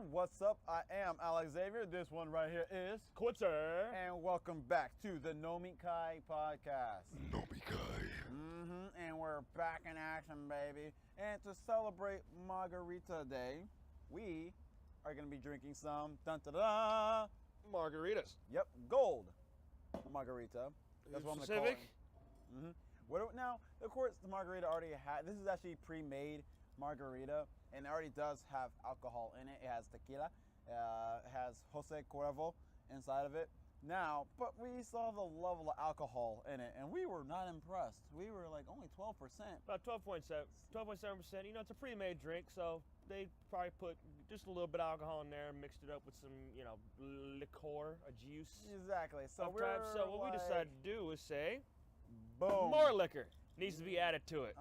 everyone, what's up? I am Alex Xavier. This one right here is Quitzer. and welcome back to the Nomikai podcast. Nomikai. And we're back in action, baby. And to celebrate Margarita Day, we are going to be drinking some dun-da-da. Margaritas. Yep, gold margarita. That's what I'm going to call it. Specific? Now, of course, the margarita already had. This is actually pre-made margarita, and it already does have alcohol in it. It has tequila, it has Jose Cuervo inside of it. Now, but we saw the level of alcohol in it, and we were not impressed. We were like only 12%. About 12.7%. You know, it's a pre-made drink, so they probably put just a little bit of alcohol in there, mixed it up with some, liqueur, a juice. Exactly. So So what we decided to do was say, boom, more liquor needs to be added to it.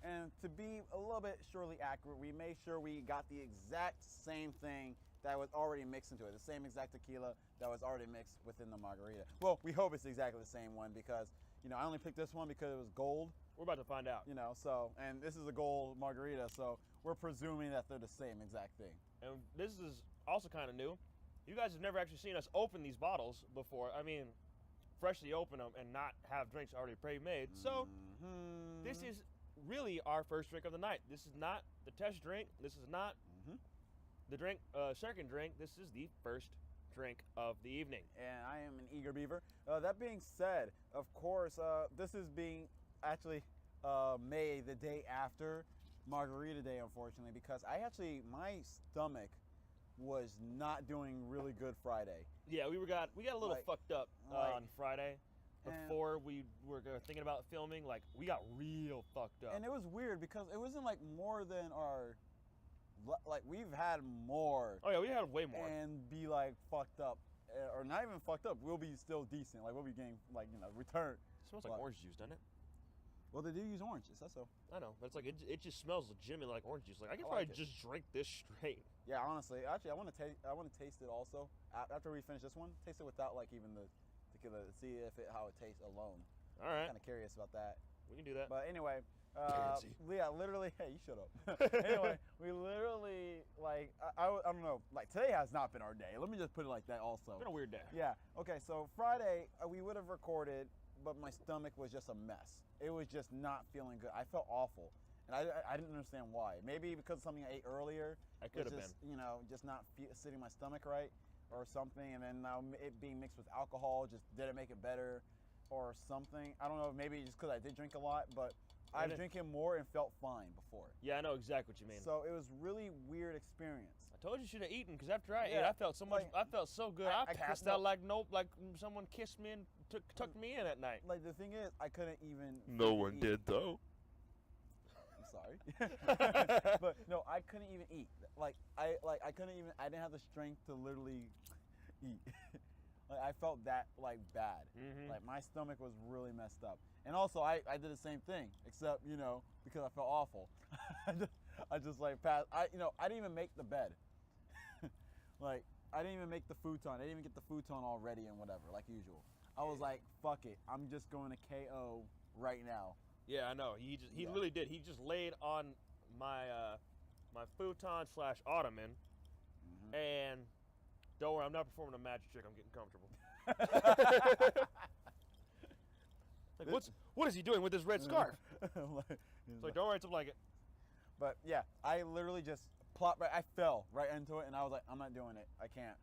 And to be a little bit surely accurate, we made sure we got the exact same thing that was already mixed into it, the same exact tequila that was already mixed within the margarita. Well, we hope it's exactly the same one because, I only picked this one because it was gold. We're about to find out. And this is a gold margarita, so we're presuming that they're the same exact thing. And this is also kind of new. You guys have never actually seen us open these bottles before. I mean, freshly open them and not have drinks already pre-made. So this is really our first drink of the night. This is not the test drink. This is not the second drink. This is the first drink of the evening. And I am an eager beaver. That being said, of course, this is being actually made the day after Margarita Day, unfortunately, because my stomach was not doing really good Friday. Yeah, we got a little fucked up on Friday. Before we were thinking about filming, we got real fucked up. And it was weird because it wasn't more than our, we've had more. Oh yeah, we had way more. And be fucked up, or not even fucked up. We'll be still decent. We'll be getting return. It smells like orange juice, doesn't it? Well, they do use orange. Is that so? I know, but it's it just smells legitimately like orange juice. I could probably just drink this straight. Yeah, honestly, actually, I want to taste it also after we finish this one. Taste it without even the tequila. See how it tastes alone. All right. I'm kind of curious about that. We can do that. But anyway, yeah, literally. Hey, you shut up. Anyway, we literally I don't know. Today has not been our day. Let me just put it like that. Also, It's been a weird day. Yeah. Okay. So Friday we would have recorded, but my stomach was just a mess. It was just not feeling good. I felt awful, and I didn't understand why. Maybe because of something I ate earlier. I could have been. Just not sitting in my stomach right, or something, and then now it being mixed with alcohol just didn't make it better, or something. I don't know. Maybe just because I did drink a lot, but I've drinking more and felt fine before. Yeah, I know exactly what you mean. So it was really weird experience. I told you should have eaten because after I ate, I felt so much. I felt so good. I passed out like someone kissed me and tucked me in at night. The thing is, I couldn't even. No one did though. I'm sorry, but no, I couldn't even eat. I couldn't even. I didn't have the strength to literally eat. I felt that bad. My stomach was really messed up. And also, I did the same thing, except because I felt awful. I just passed. I didn't even make the bed. I didn't even make the futon. I didn't even get the futon all ready and whatever, like usual. I was like, fuck it. I'm just going to KO right now. Yeah, I know. He literally did. He just laid on my my futon / ottoman, and don't worry, I'm not performing a magic trick. I'm getting comfortable. What is he doing with this red scarf? It's don't worry, it's a blanket. But yeah, I literally just plopped right. I fell right into it, and I was like, I'm not doing it. I can't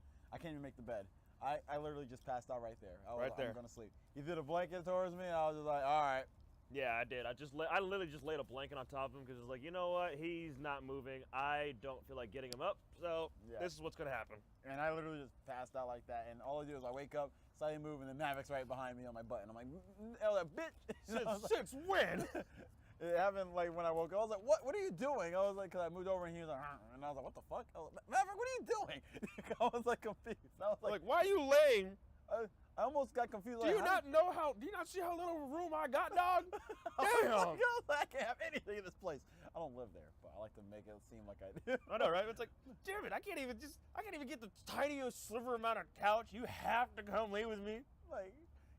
even make the bed. I literally just passed out right there. I'm gonna sleep. He threw the blanket towards me, and I was just like, all right. Yeah, I did. I literally just laid a blanket on top of him because it's you know what? He's not moving. I don't feel like getting him up, so this is what's gonna happen. And I literally just passed out like that, and all I do is I wake up, slightly move, and then Mavik's right behind me on my butt, and I'm like, bitch. Since when? It happened when I woke up. I was like, what are you doing? I was like, because I moved over and he was like, and I was like, what the fuck? I was like, Maverick, what are you doing? I was confused. I was like, why are you laying? I almost got confused. Do you not see how little room I got, dog? Damn. I can't have anything in this place. I don't live there, but I like to make it seem like I do. I know, right? It's damn it, I can't even get the tiniest sliver amount of couch. You have to come lay with me.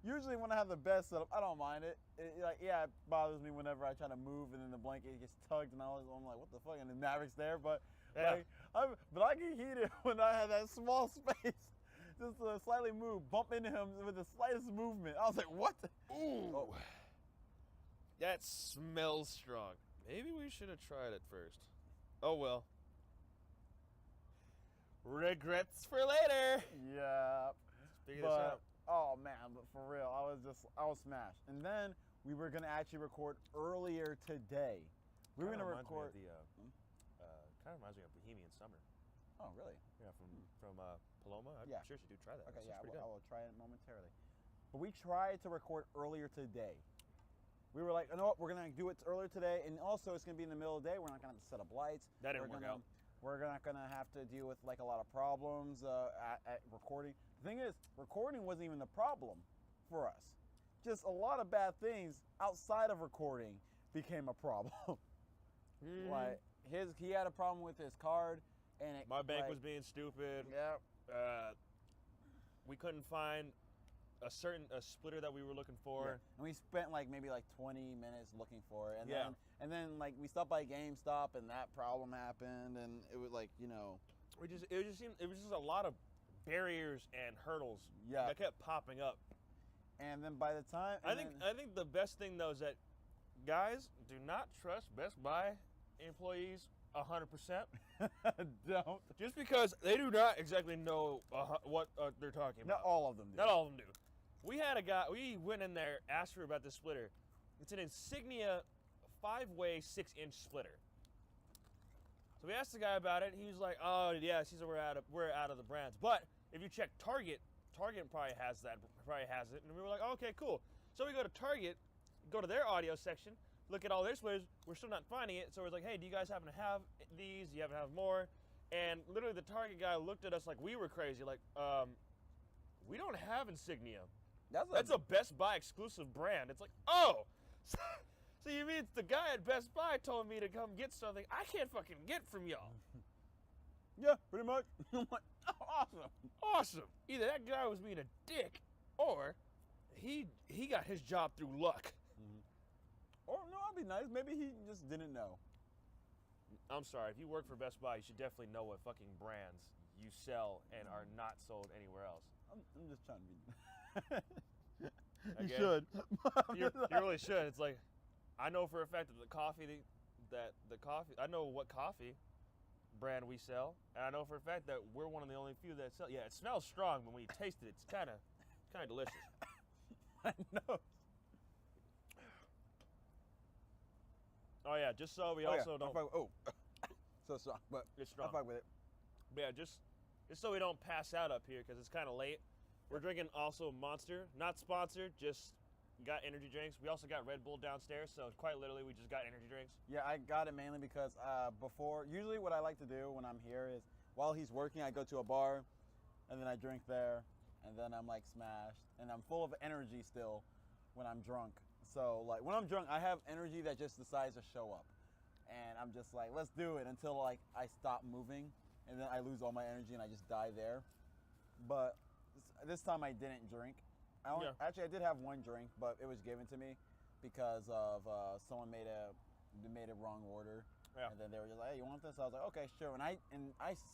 Usually when I have the bed set up, I don't mind it. It bothers me whenever I try to move and then the blanket gets tugged and I'm like, what the fuck? And then Maverick's there, but Yeah. But I get heated when I have that small space. Just slightly move, bump into him with the slightest movement. I was like, what? Ooh. Oh. That smells strong. Maybe we should have tried it first. Oh well. Regrets for later. Yeah. Let's figure this out. Oh man, but for real, I was smashed. And then we were gonna actually record earlier today. We were gonna record. Kind of reminds me of Bohemian Summer. Oh really? Yeah, from Paloma. I'm Yeah. sure you do try that. Okay, That yeah, sounds pretty I good. will try it momentarily. But we tried to record earlier today. We were like, you know what, we're gonna do it earlier today, and also it's gonna be in the middle of the day. We're not gonna have to set up lights. That didn't work out. We're not gonna have to deal with like a lot of problems at recording. The thing is, recording wasn't even the problem for us. Just a lot of bad things outside of recording became a problem. Mm-hmm. Like he had a problem with his card, and My bank was being stupid. Yeah. We couldn't find a splitter that we were looking for. Yeah. And we spent maybe 20 minutes looking for it, and Yeah. then we stopped by GameStop, and that problem happened, and it was It was just a lot of barriers and hurdles Yeah. that kept popping up. And then by the time I think the best thing though is that guys do not trust Best Buy employees 100%. don't. Just because they do not exactly know what they're talking Not about. all of them do. Not all of them do. We had a guy, we went in there, asked her about the splitter. It's an Insignia 5-way 6-inch splitter. So we asked the guy about it. He was like, "Oh yeah, she said we're out of the brands." But if you check Target probably has it. And we were like, oh, "Okay, cool." So we go to Target, go to their audio section, look at all their splitters. We're still not finding it. So we're like, "Hey, do you guys happen to have these? Do you happen to have more?" And literally the Target guy looked at us like we were crazy. Like, we don't have Insignia. That's a Best Buy exclusive brand. It's like, oh, so you mean it's the guy at Best Buy told me to come get something I can't fucking get from y'all? Yeah, pretty much. I'm like, awesome. Awesome. Either that guy was being a dick, or he got his job through luck. Or no, I'll be nice. Maybe he just didn't know. I'm sorry. If you work for Best Buy, you should definitely know what fucking brands you sell and are not sold anywhere else. I'm just trying to be. Okay. You should. You really should. It's like, I know for a fact that I know what coffee brand we sell, and I know for a fact that we're one of the only few that sell. Yeah, it smells strong, but when you taste it, it's kind of delicious. I know. Oh yeah, just so we also don't. So strong, but It's strong. I fuck with it. But yeah, just so we don't pass out up here because it's kind of late. We're drinking also Monster, not sponsored, just got energy drinks. We also got Red Bull downstairs, so quite literally we just got energy drinks. Yeah, I got it mainly because usually what I like to do when I'm here is while he's working, I go to a bar, and then I drink there, and then I'm like smashed, and I'm full of energy still when I'm drunk. So like when I'm drunk, I have energy that just decides to show up, and I'm just like, let's do it until like I stop moving, and then I lose all my energy and I just die there. But this time I didn't drink. Actually, I did have one drink, but it was given to me because of someone made a wrong order. Yeah. And then they were just like, "Hey, you want this?" I was like, "Okay, sure." And I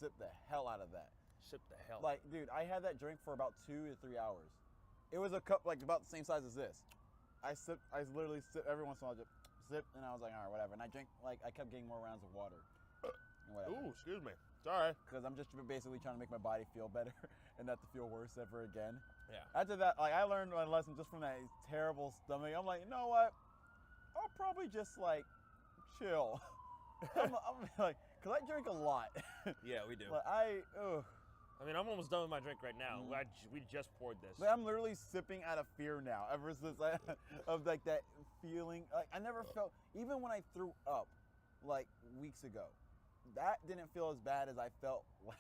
sipped the hell out of that. Sip the hell. Like, dude, I had that drink for about 2 to 3 hours. It was a cup like about the same size as this. I literally sip every once in a while, just sip, and I was like, all right, whatever. And I kept getting more rounds of water. And whatever. Ooh, excuse me. Sorry. Because I'm just basically trying to make my body feel better and not to feel worse ever again. Yeah. After that, like I learned my lesson just from that terrible stomach. I'm like, you know what? I'll probably just like chill. I'm like, cause I drink a lot. Yeah, we do. But I mean, I'm almost done with my drink right now. We just poured this. But I'm literally sipping out of fear now. Ever since of like that feeling, like I never felt, even when I threw up, like weeks ago, that didn't feel as bad as I felt last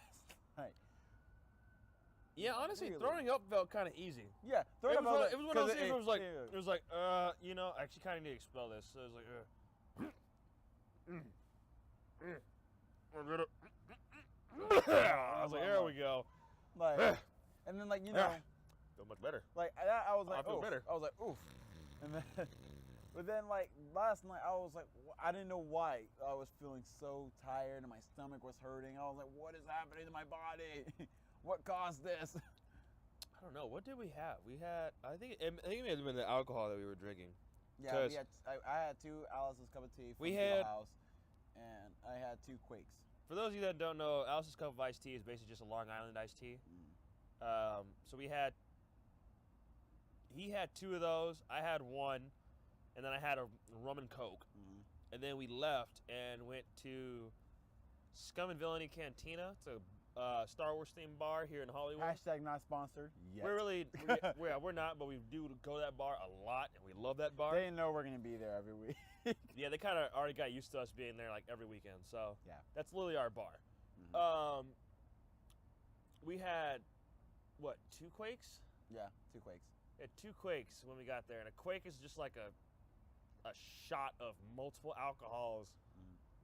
night. Yeah, honestly, Really? throwing up felt kind of easy. Yeah, It was one of those things where it it was like, you know, I actually kind of need to expel this. So it was like, I was like, there we go. like, and then like you know, Feel much better. like I was like, I feel better. I was like, oof, and then But then, like, last night, I was like, I didn't know why. I was feeling so tired and my stomach was hurting. I was like, what is happening to my body? What caused this? I don't know. What did we have? We had, I think it may have been the alcohol that we were drinking. Yeah, I had 2 Alice's cup of tea from the house, and I had 2 Quakes. For those of you that don't know, Alice's cup of iced tea is basically just a Long Island iced tea. So he had 2 of those. I had 1, and then I had a rum and Coke. And then we left and went to Scum and Villainy Cantina. It's a Star Wars themed bar here in Hollywood. Hashtag not sponsored yet. We're not, but we do go to that bar a lot, and we love that bar. They know we're going to be there every week. Yeah, they kind of already got used to us being there like every weekend. So yeah, that's literally our bar. We had, what, 2 Quakes? Yeah, 2 Quakes. We had 2 Quakes when we got there, and a Quake is just like a shot of multiple alcohols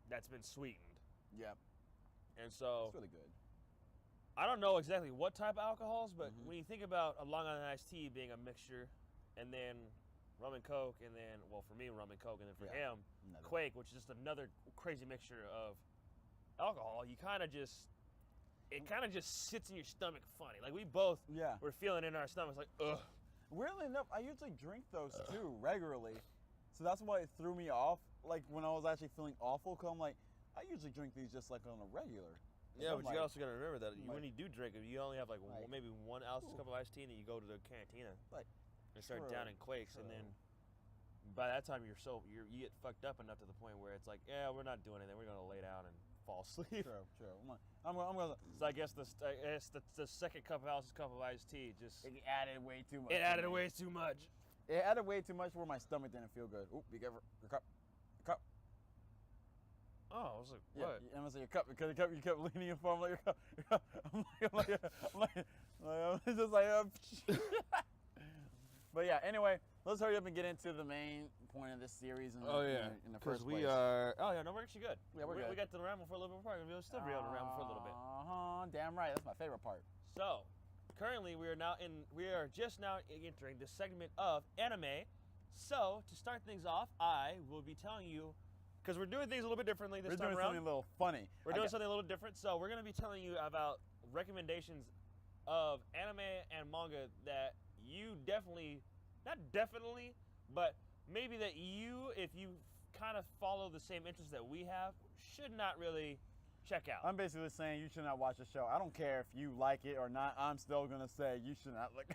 that's been sweetened. Yep. And so it's really good. I don't know exactly what type of alcohols, but when you think about a Long Island iced tea being a mixture, and then rum and Coke, and then, well, for me, rum and Coke, and then for him, Quake, which is just another crazy mixture of alcohol, it kind of just sits in your stomach funny. Like, we both were feeling in our stomachs like, ugh. Weirdly enough, I usually drink those too regularly. So that's why it threw me off, like, when I was actually feeling awful, because I'm like, I usually drink these just, like, on a regular. Yeah, but you also got to remember that when you do drink them, you only have, like maybe 1 Alice's cup of iced tea, and then you go to the cantina and start downing Quakes, and then by that time, you get fucked up enough to the point where it's like, yeah, we're not doing anything. We're going to lay down and fall asleep. True. I'm gonna. So I guess the second cup of Alice's cup of iced tea just... It added way too much. It added way too much. It added way too much where my stomach didn't feel good. Oop, be careful. Your cup. Oh, I was like, what? Yeah, I'm gonna say your cup because you kept leaning your phone like your cup. I'm just like. But yeah, anyway, let's hurry up and get into the main point of this series. In the first place. No, we're actually good. Yeah, we're good. We got to ramble for a little bit more. We'll still be able to ramble for a little bit. Damn right. That's my favorite part. So, currently we are just now entering the segment of anime. So, to start things off, I will be telling you, because we're doing things a little bit differently this time around. We're doing something a little funny. We're doing something a little different. So, we're going to be telling you about recommendations of anime and manga that you but maybe that you, if you kind of follow the same interests that we have, should not really check out. I'm basically saying you should not watch the show. I don't care if you like it or not. I'm still going to say you should not look.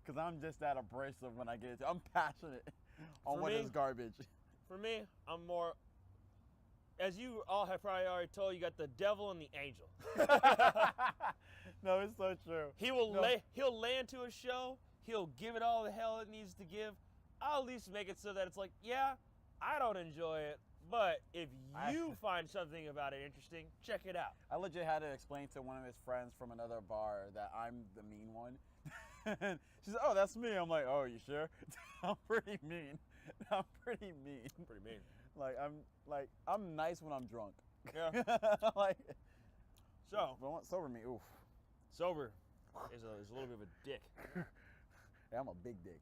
Because I'm just that abrasive when I get into it. I'm passionate on what is garbage. For me, I'm more, as you all have probably already told, you got the devil and the angel. No, it's so true. He'll lay into a show. He'll give it all the hell it needs to give. I'll at least make it so that it's like, yeah, I don't enjoy it, but if you find something about it interesting, check it out. I legit had to explain to one of his friends from another bar that I'm the mean one. She said, oh, that's me. I'm like, oh, you sure? I'm pretty mean. Pretty mean. I'm nice when I'm drunk. Yeah. Sober me, oof. Sober is a little bit of a dick. Yeah, I'm a big dick.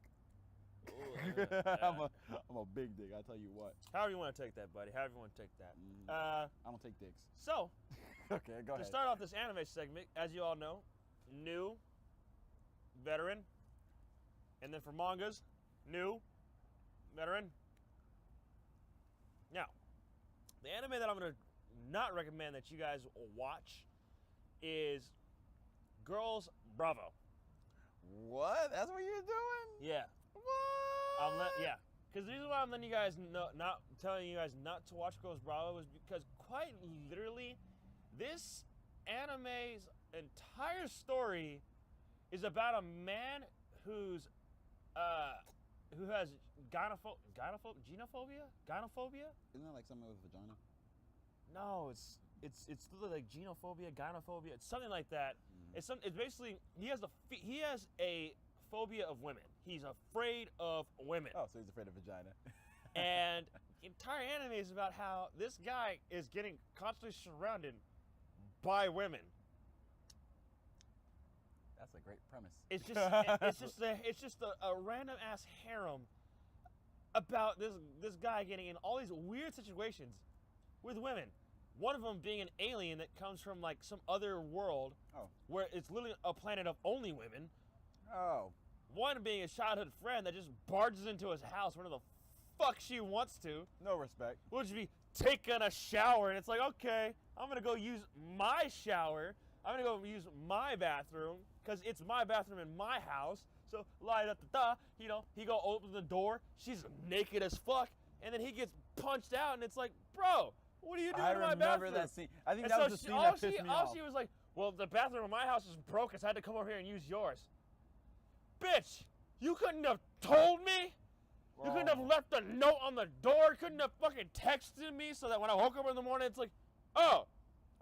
I'm a big dick, I tell you what. However you want to take that, buddy. However you want to take that. I don't take dicks. So, okay, go ahead. To start off this anime segment, as you all know, new, veteran, and then for mangas, new, veteran. Now, the anime that I'm going to not recommend that you guys watch is Girls Bravo. What? That's what you're doing? Yeah. What? Because the reason why I'm letting you guys not telling you guys not to watch Girls Bravo is because quite literally, this anime's entire story is about a man who has genophobia? Isn't that like something with vagina? No, it's literally like genophobia, gynophobia. It's something like that. It's basically he has a phobia of women. He's afraid of women. Oh, so he's afraid of vagina. And the entire anime is about how this guy is getting constantly surrounded by women. That's a great premise. It's just a random ass harem about this guy getting in all these weird situations with women. One of them being an alien that comes from like some other world where it's literally a planet of only women. Oh. One being a childhood friend that just barges into his house whenever the fuck she wants to. No respect. Which would be taking a shower, and it's like, okay, I'm gonna go use my shower. I'm gonna go use my bathroom because it's my bathroom in my house. So you know, he go open the door. She's naked as fuck, and then he gets punched out, and it's like, bro, what are you doing in my bathroom? I remember that scene. I think and that so was the scene that pissed me off. She was like, well, the bathroom in my house is broken, so I had to come over here and use yours. Bitch, you couldn't have told me? You couldn't have left a note on the door? Couldn't have fucking texted me so that when I woke up in the morning, it's like, oh,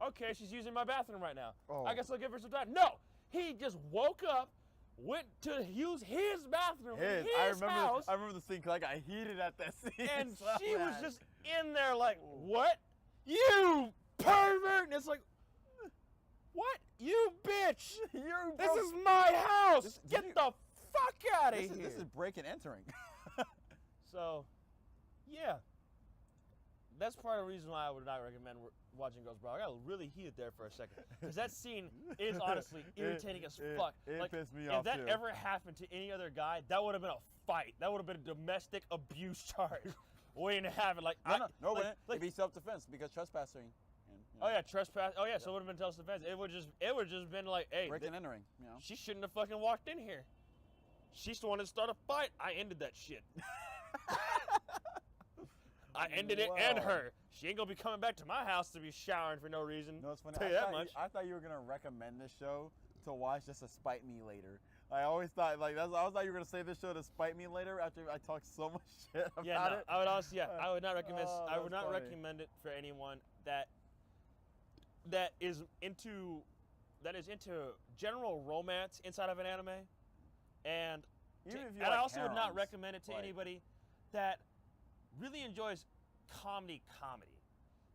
okay, she's using my bathroom right now. Oh. I guess I'll give her some time. No, he just woke up, went to use his bathroom in his house. I remember the scene because I got heated at that scene. And she was just in there like, what? You pervert! And it's like, what? You bitch! This is my house! Get the fuck out of here! This is break and entering. So, yeah. That's part of the reason why I would not recommend watching Girls Bravo. I got really heated there for a second. Because that scene is honestly irritating as fuck. It like, pissed me if off, that too. ever happened to any other guy, that would have been a fight. That would have been a domestic abuse charge waiting to happen. Like, No, it'd be self-defense because trespassing. And, you know, oh yeah, trespass. Oh yeah, so it would have been self-defense. It would just been like, hey, break and entering. You know. she shouldn't have fucking walked in here. She's the one that started a fight. I ended that shit. I ended it and her. She ain't gonna be coming back to my house to be showering for no reason. No, it's funny. Tell you that much. I thought you were gonna recommend this show to watch just to spite me later. I always thought I always thought you were gonna say this show to spite me later after I talked so much shit about it. I would honestly, I would not recommend. I would not funny. recommend it for anyone that is into general romance inside of an anime, and Even if you and like I also would not harems, recommend it to like- anybody that really enjoys comedy,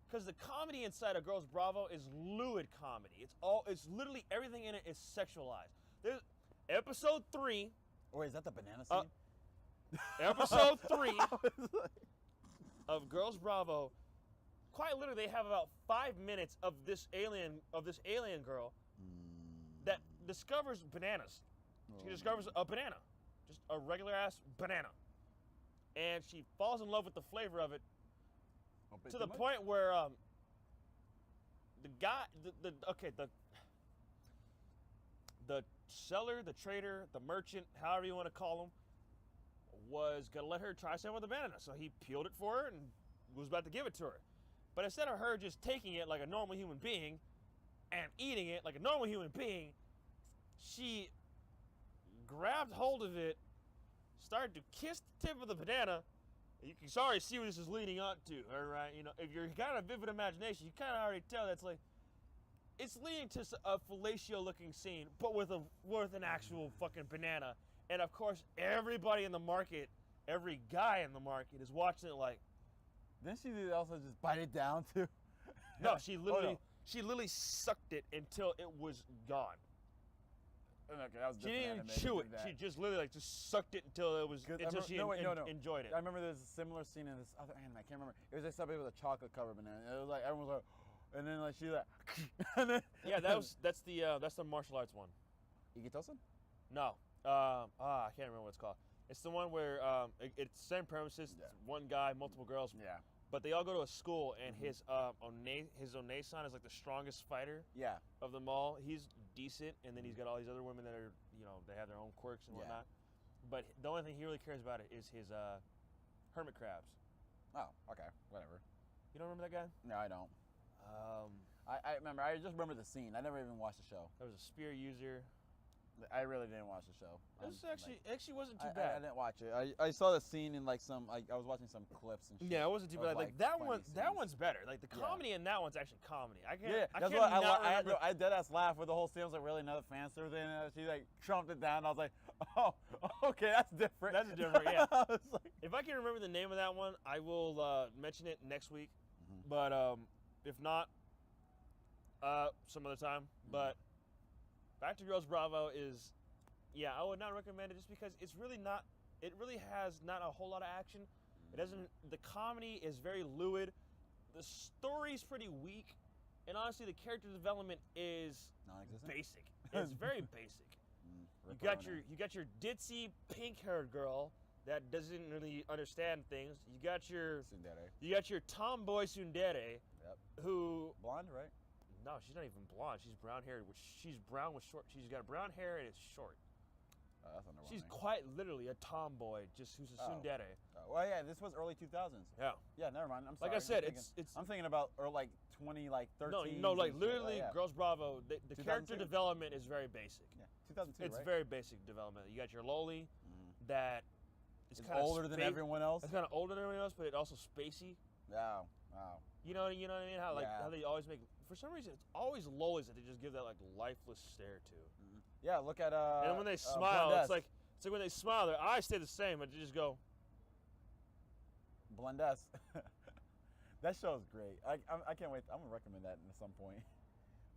because the comedy inside of Girls Bravo is lewd comedy. It's literally everything in it is sexualized. There's episode 3. Or is that the banana scene? Episode 3 of Girls Bravo. Quite literally, they have about 5 minutes of this alien girl that discovers bananas. She discovers a banana, just a regular ass banana, and she falls in love with the flavor of it to the point where the seller, the trader, the merchant, however you want to call him, was gonna let her try some of the banana. So he peeled it for her and was about to give it to her. But instead of her just taking it like a normal human being and eating it like a normal human being, she grabbed hold of it, started to kiss the tip of the banana. You can already see what this is leading up to, all right? You know, if you're kind of vivid imagination, you kind of already tell that's like, it's leading to a fellatio-looking scene, but with an actual fucking banana. And of course, everybody in the market, every guy in the market is watching it like. Didn't she also just bite it down too? No, she literally sucked it until it was gone. Okay, that was She didn't even chew it. She just literally just sucked it until it was she enjoyed it. I remember there's a similar scene in this other anime. I can't remember. It was just somebody with a chocolate covered banana. It was like everyone was like, and then like she like, and then yeah, that's the martial arts one. Igitosen? No, I can't remember what it's called. It's the one where it's the same premises. Yeah. It's one guy, multiple girls. Yeah. But they all go to a school, and his One-san is like the strongest fighter Yeah. of them all. He's decent, and then he's got all these other women that are, they have their own quirks and whatnot. But the only thing he really cares about is his hermit crabs. Oh, okay, whatever. You don't remember that guy? No, I don't. I remember. I just remember the scene. I never even watched the show. There was a spear user. I really didn't watch the show. This actually wasn't too I bad. didn't watch it. I saw the scene in like some. I was watching some clips and shit. Yeah, it wasn't too bad. Like that one, funny that scenes. one's better. Like the comedy in that one's actually comedy. I can't. Yeah, I that's can't what not remember. I dead ass laugh with the whole scene. I was like, really another fan service? And she like trumped it down. I was like, oh, okay, that's different. That's different. Yeah. I was like, If I can remember the name of that one, I will mention it next week. Mhm. But if not, some other time. But Back to Girls Bravo is, yeah, I would not recommend it just because it's really not. It really has not a whole lot of action. It doesn't. The comedy is very fluid. The story's pretty weak, and honestly, the character development is Non-existent. basic. It's very basic. You got your ditzy pink-haired girl that doesn't really understand things. You got your tomboy tsundere. Yep. Who Blonde, right? No, she's not even blonde. She's brown haired. She's brown with short. She's got brown hair and it's short. Oh, that's underwhelming. She's quite literally a tomboy, just who's a tsundere. Well, yeah, this was early 2000s. Yeah. Yeah, never mind. I'm sorry. Like I said, I'm thinking about like 13. No, like literally, yeah. Girls Bravo. The character 2002? development is very basic. Yeah, 2002. It's right? very basic development. You got your loli that is It's kind of older than everyone else. It's kind of older than everyone else, but it's also spacey. Wow. You know what I mean? How how Yeah. they always make, for some reason, it's always lolis that they just give that like lifeless stare to. Yeah, look at And when they smile, Blendess. it's like when they smile, their eyes stay the same, but they just go. Blendess. That show is great. I can't wait. I'm gonna recommend that at some point.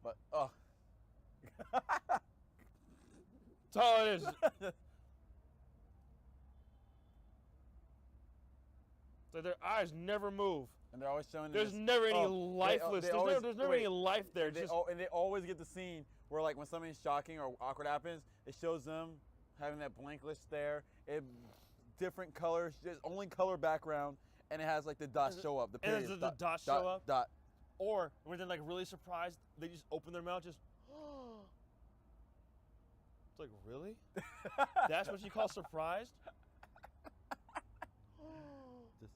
But That's all it is. So their eyes never move. And they're always showing. There's never any lifeless. There's never any life there. And they always get the scene where, like, when something shocking or awkward happens, it shows them having that blankless stare. Different colors, just only color background, and it has like the dots show up. The period. And the dots show up. Dot. Or when they're like really surprised, they just open their mouth, just. It's like, really? That's what you call surprised? Just,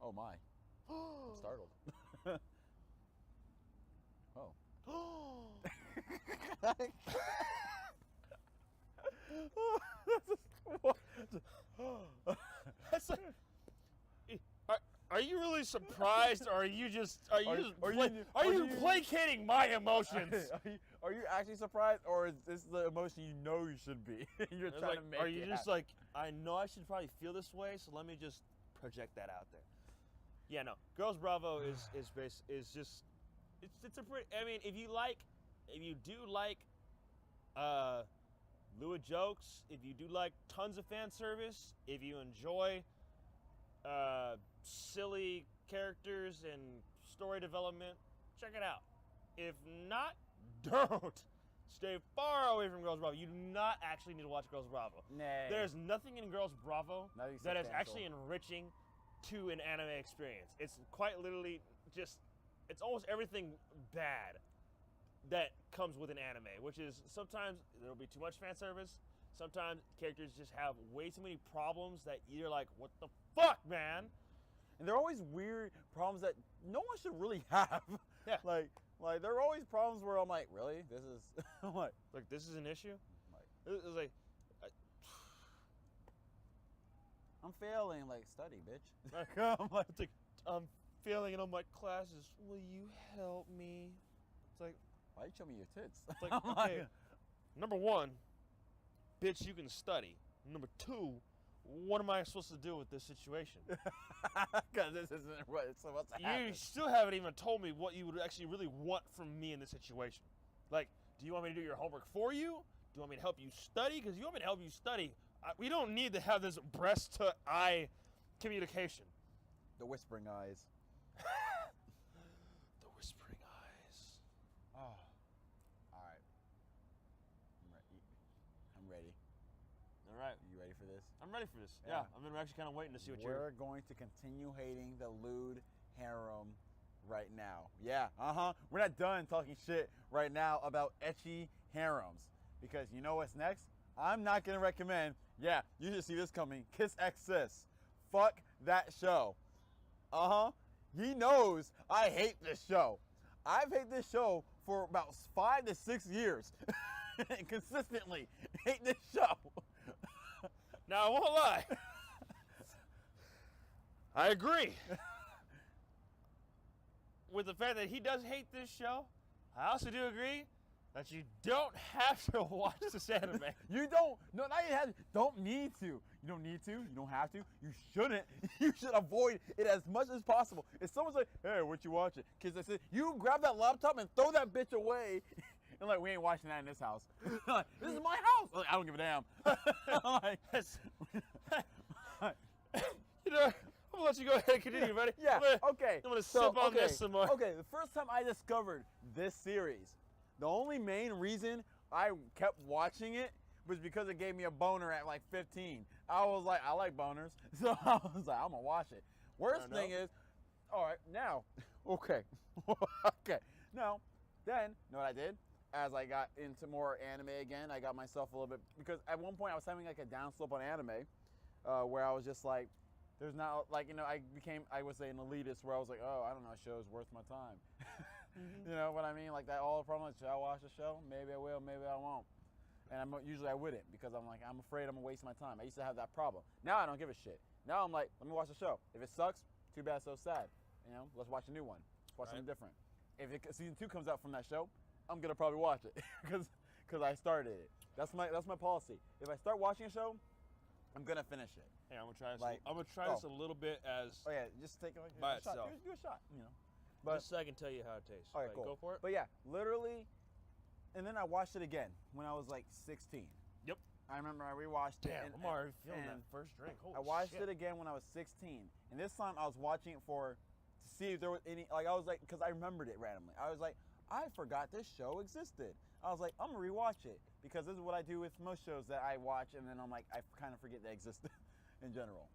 oh my. I'm startled. That's like, are you really surprised, or are you placating my emotions? Are you actually surprised, or is this the emotion you know you should be? You're trying to make. Are you just like, I know I should probably feel this way, so let me just project that out there. Yeah, no. Girls Bravo is just it's a pretty. I mean, if you do like lewd jokes, if you do like tons of fan service, if you enjoy silly characters and story development, check it out. If not, don't. Stay far away from Girls Bravo. You do not actually need to watch Girls Bravo. Nay. There's nothing in Girls Bravo that is substantial. actually enriching to an anime experience. It's quite literally just, it's almost everything bad that comes with an anime, which is sometimes there'll be too much fan service. Sometimes characters just have way too many problems that you're like, what the fuck, man? And they're always weird problems that no one should really have. Yeah. Like there are always problems where I'm like, really? This is what? Like, this is an issue? Like, It's like, I'm failing. Like, study, bitch. I'm like, I'm failing in all my classes. Will you help me? It's like, why you show me your tits? it's like, I'm okay, number one, bitch, you can study. Number two, what am I supposed to do with this situation? Because this isn't what's to happen. You still haven't even told me what you would actually really want from me in this situation. Like, do you want me to do your homework for you? Do you want me to help you study? Because you want me to help you study. We don't need to have this breast-to-eye communication. The whispering eyes. The whispering eyes. Oh. All right. I'm ready. All right. You ready for this? I'm ready for this. Yeah. Yeah, I've been actually kind of waiting to see what We're going to continue hating the lewd harem right now. Yeah, We're not done talking shit right now about ecchi harems. Because you know what's next? I'm not going to recommend, yeah, you should see this coming, Kiss X Sis. Fuck that show. He knows I hate this show. I've hated this show for about 5 to 6 years. Consistently hate this show. Now, I won't lie. I agree. With the fact that he does hate this show, I also do agree that you don't have to watch this anime. You don't. No, not you have. Don't need to. You don't need to. You don't have to. You shouldn't. You should avoid it as much as possible. If someone's like, "Hey, what you watching?" Kids, I said, you grab that laptop and throw that bitch away. And like, we ain't watching that in this house. Like, this is my house. Like, I don't give a damn. Like, You know, I'm gonna let you go ahead and continue, buddy. Yeah. I'm gonna sip on this some more. Okay, the first time I discovered this series, the only main reason I kept watching it was because it gave me a boner at like 15. I was like, I like boners, so I was like, I'm gonna watch it. Worst thing is, all right, now, okay, okay, now, then, you know what I did? As I got into more anime again, I got myself a little bit, because at one point I was having like a downslope on anime, where I was just like, there's not, like, you know, I was an elitist where I was like, oh, I don't know, a show's worth my time. You know what I mean? Like that all the problem, should I watch the show? Maybe I will, maybe I won't. And usually I wouldn't, because I'm like, I'm afraid I'm gonna waste my time. I used to have that problem. Now I don't give a shit. Now I'm like, let me watch the show. If it sucks, too bad, so sad. You know, let's watch a new one. Let's watch something different. If season 2 comes out from that show, I'm gonna probably watch it, because I started it. That's my policy. If I start watching a show, I'm gonna finish it. Hey, I'm gonna try this. I'm gonna try this a little bit as. Oh yeah, just take it like by a shot. itself. Do a shot, you know. But just so I can tell you how it tastes. all right, cool. Go for it. But yeah, literally, and then I watched it again when I was like 16. Yep. I remember I rewatched it. Damn, I'm already feeling that first drink. Holy I watched shit. it again when I was 16, and this time I was watching it to see if there was any. Like I was like, because I remembered it randomly. I was like, I forgot this show existed. I was like, I'm gonna rewatch it, because this is what I do with most shows that I watch, and then I'm like, I kind of forget they existed in general.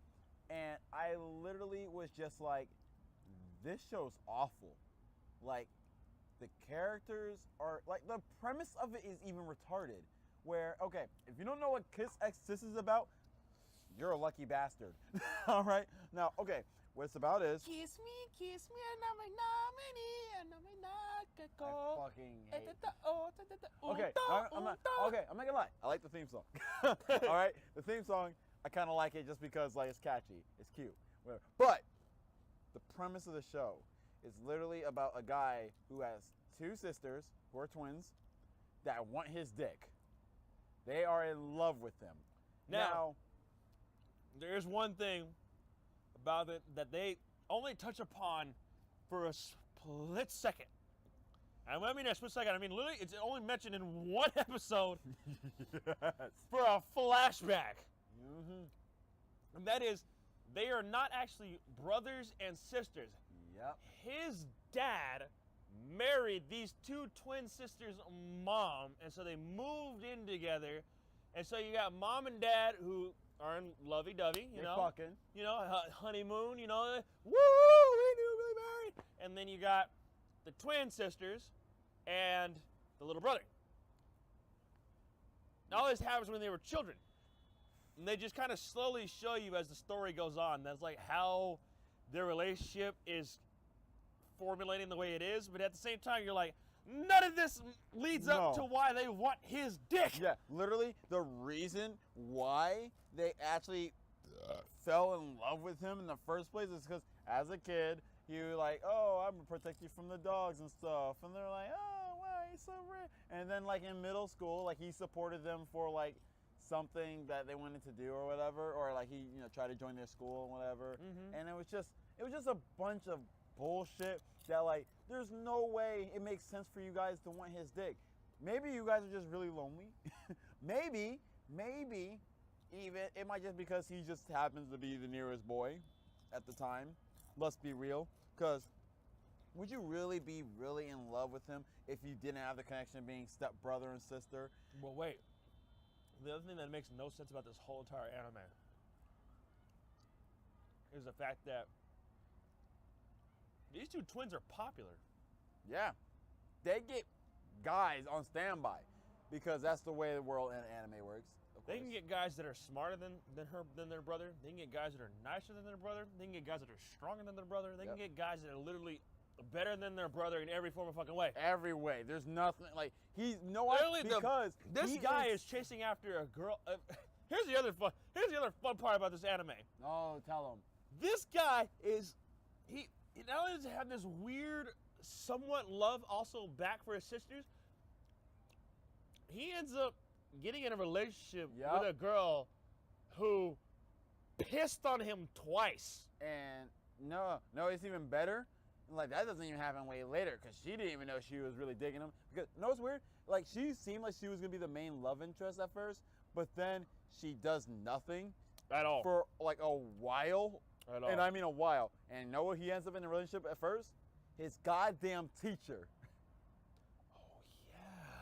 And I literally was just like, this show's awful. Like, the characters are, like, the premise of it is even retarded. Where, okay, if you don't know what Kiss X Sis is about, you're a lucky bastard. All right? Now, okay, what it's about is... Kiss me, and I'm a nominee, and I'm a I fucking hate I'm not gonna lie. I like the theme song. All right? The theme song, I kind of like it just because, like, it's catchy. It's cute. Whatever. But the premise of the show is literally about a guy who has 2 sisters who are twins that want his dick. They are in love with him. Now there's one thing about it that they only touch upon for a split second. And when I mean a split second, I mean literally it's only mentioned in one episode for a flashback. And that is, they are not actually brothers and sisters. Yep. His dad married these 2 twin sisters' mom, and so they moved in together. And so you got mom and dad who are in lovey-dovey, you know, fucking. You know, honeymoon, you know, woo, we newly married. And then you got the twin sisters and the little brother. Now all this happens when they were children. And they just kind of slowly show you as the story goes on. That's like how their relationship is formulating the way it is. But at the same time, you're like, none of this leads up to why they want his dick. Yeah, literally the reason why they actually fell in love with him in the first place is because as a kid, he was like, oh, I'm gonna protect you from the dogs and stuff. And they're like, oh, wow, he's so rich. And then like in middle school, like he supported them for like something that they wanted to do or whatever, or like he, you know, tried to join their school and whatever. And it was just a bunch of bullshit that like there's no way it makes sense for you guys to want his dick. Maybe you guys are just really lonely. maybe even it might just because he just happens to be the nearest boy at the time. Let's be real, because would you really be really in love with him if you didn't have the connection of being step brother and sister? Well, wait. The other thing that makes no sense about this whole entire anime is the fact that these 2 twins are popular. Yeah. They get guys on standby because that's the way the world in anime works. They can get guys that are smarter than their brother. They can get guys that are nicer than their brother. They can get guys that are stronger than their brother. They can get guys that are literally better than their brother in every form of fucking way. Every way. There's nothing like he's this guy is chasing after a girl. Here's the other fun part about this anime. Oh, tell him. This guy is he not only does he have this weird somewhat love also back for his sisters, he ends up getting in a relationship with a girl who pissed on him twice. And no, it's even better. Like, that doesn't even happen way later, because she didn't even know she was really digging him. Because, you know what's weird? Like, she seemed like she was going to be the main love interest at first, but then she does nothing. At all. For, like, a while. At all. And I mean a while. And know what he ends up in a relationship at first? His goddamn teacher.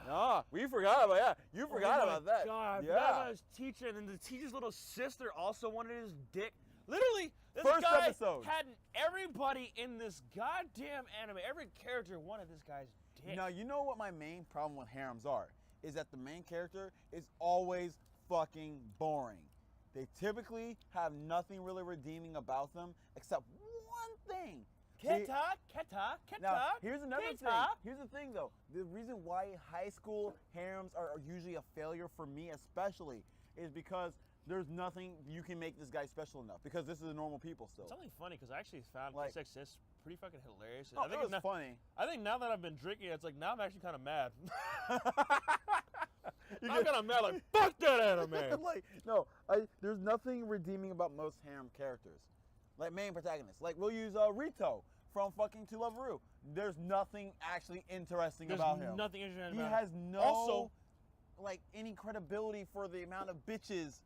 Ah, we forgot about that. You forgot about that. God, I yeah. forgot about his teacher, and then the teacher's little sister also wanted his dick. Literally, this First guy episode. had everybody in this goddamn anime. Every character wanted this guy's dick. Now, you know what my main problem with harems are? Is that the main character is always fucking boring. They typically have nothing really redeeming about them except one thing. Keta. Now, here's another Keta. thing. Here's the thing, though. The reason why high school harems are usually a failure for me, especially, is because there's nothing you can make this guy special enough. Because this is the normal people still. It's only funny because I actually found Like- Kiss Exist pretty fucking hilarious. Oh, I think it was funny. I think now that I've been drinking, it's like now I'm actually kind of mad. You I'm kind of mad. Like fuck that anime. like, no, there's nothing redeeming about most harem characters. Like main protagonists. Like we'll use Rito from fucking To Love Ru. There's nothing actually interesting There's about him. nothing interesting He about has him. no Also, like any credibility for the amount of bitches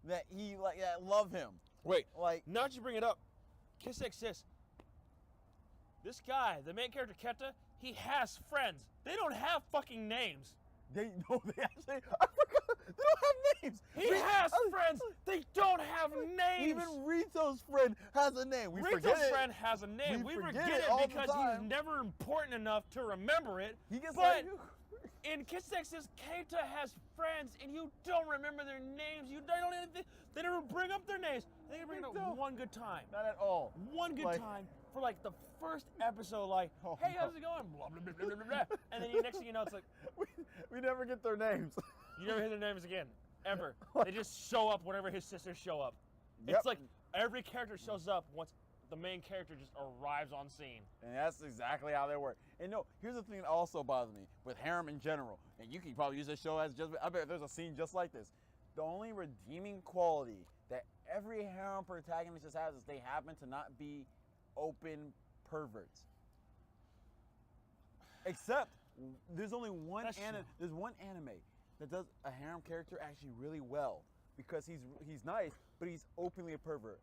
that he like that love him. wait. Like Now that you bring it up, Kiss Exist. This guy, the main character Keta, he has friends. They don't have fucking names. they actually I forgot they don't have names. He has friends. They don't have names. Even Rito's friend has a name. We Rito's forget it. friend has a name. We We forget forget it it all the because time. he's never important enough to remember it. He gets But like in Kiss Exist, Keita has friends, and you don't remember their names. They never bring up their names. They bring it up don't. one good time. not at all. One good Like- time for like the first episode. Like, Oh, hey, no. how's it going? Blah blah blah blah blah blah. And then next thing you know, it's like We never get their names. you never hear their names again, ever. They just show up whenever his sisters show up. Yep. It's like every character shows up once the main character just arrives on scene. And that's exactly how they work. And no, here's the thing that also bothers me with harem in general. And you can probably use this show as just, I bet there's a scene just like this. The only redeeming quality that every harem protagonist just has is they happen to not be open perverts. Except there's only one That's true. there's one anime that does a harem character actually really well because he's nice, but he's openly a pervert.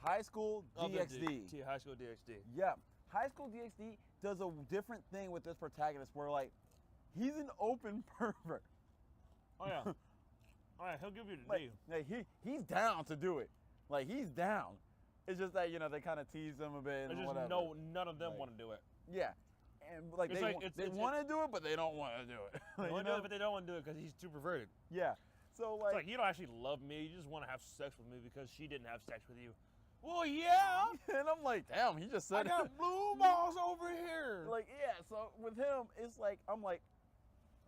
High School DxD. High School DxD. Yeah, High School DxD does a different thing with this protagonist where like he's an open pervert. Oh yeah. All right, he'll give you the Like, deal. like he's down to do it. Like he's down. It's just that they kind of tease him a bit There's and just whatever. none of them Like- want to do it. Yeah, and like It's they like- wa- it's- they it's- want to do it, but they don't want to do it. They You want to do know? it, but they don't want to do it because he's too perverted. Yeah. So It's like, like you don't actually love me. You just want to have sex with me because she didn't have sex with you. Well, yeah. and I'm like, damn, he just I said got blue balls over here. like, yeah. So with him, it's like I'm like,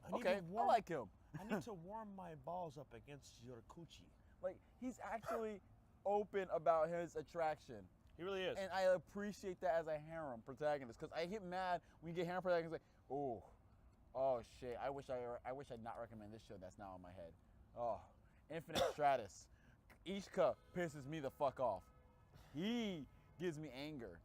I need okay, to warm, I like him. I need to warm my balls up against your coochie. Like he's actually open about his attraction. He really is. And I appreciate that as a harem protagonist because I get mad when you get harem protagonists like, oh shit, I wish I'd not recommend this show that's now on my head. Oh, Infinite Stratus. Ishka pisses me the fuck off. He gives me anger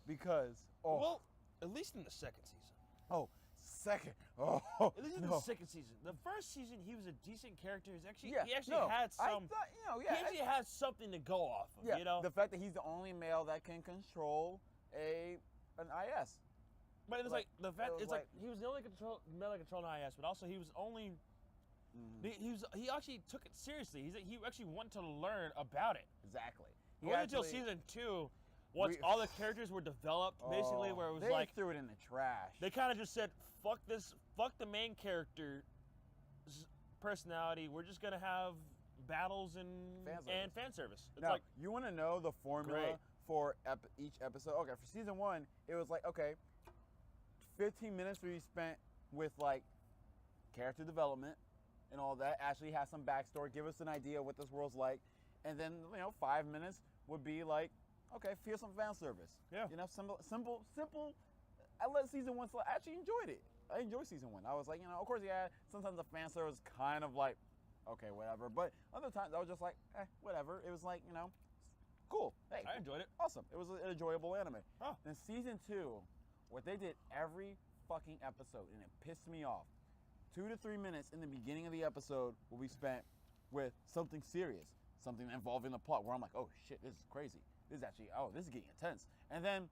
because Well, at least in the second season. second. At least in no. the second season. The first season, he was a decent character. He actually no, had I some. thought, He actually had something to go off of. yeah, You know. the fact that he's the only male that can control an IS. But it's like the fact was it's like he was the only male that controlled IS, but also he was only he actually took it seriously. He actually wanted to learn about it. Exactly. It wasn't until season 2, once all the characters were developed, basically, where it was they like threw it in the trash. they kind of just said, "Fuck this, fuck the main character's personality. We're just gonna have battles and fan service." It's Now, like you want to know the formula Great. for each episode? Okay, for season 1, it was like, okay, 15 minutes will be spent with like character development and all that. Ashley has some backstory, give us an idea of what this world's like, and then 5 minutes would be like, okay, here's some fan service. Yeah. Simple. I let season 1 slide. I actually enjoyed it. I enjoyed season 1. I was like, of course, yeah, sometimes the fan service is kind of like, okay, whatever. But other times I was just like, whatever. It was like, cool. Hey, I enjoyed it. awesome. It was an enjoyable anime. Oh. Then season 2, what they did every fucking episode, and it pissed me off. 2 to 3 minutes in the beginning of the episode will be spent with something serious, something involving the plot, where I'm like, oh shit, this is crazy. this is actually, oh, this is getting intense. And then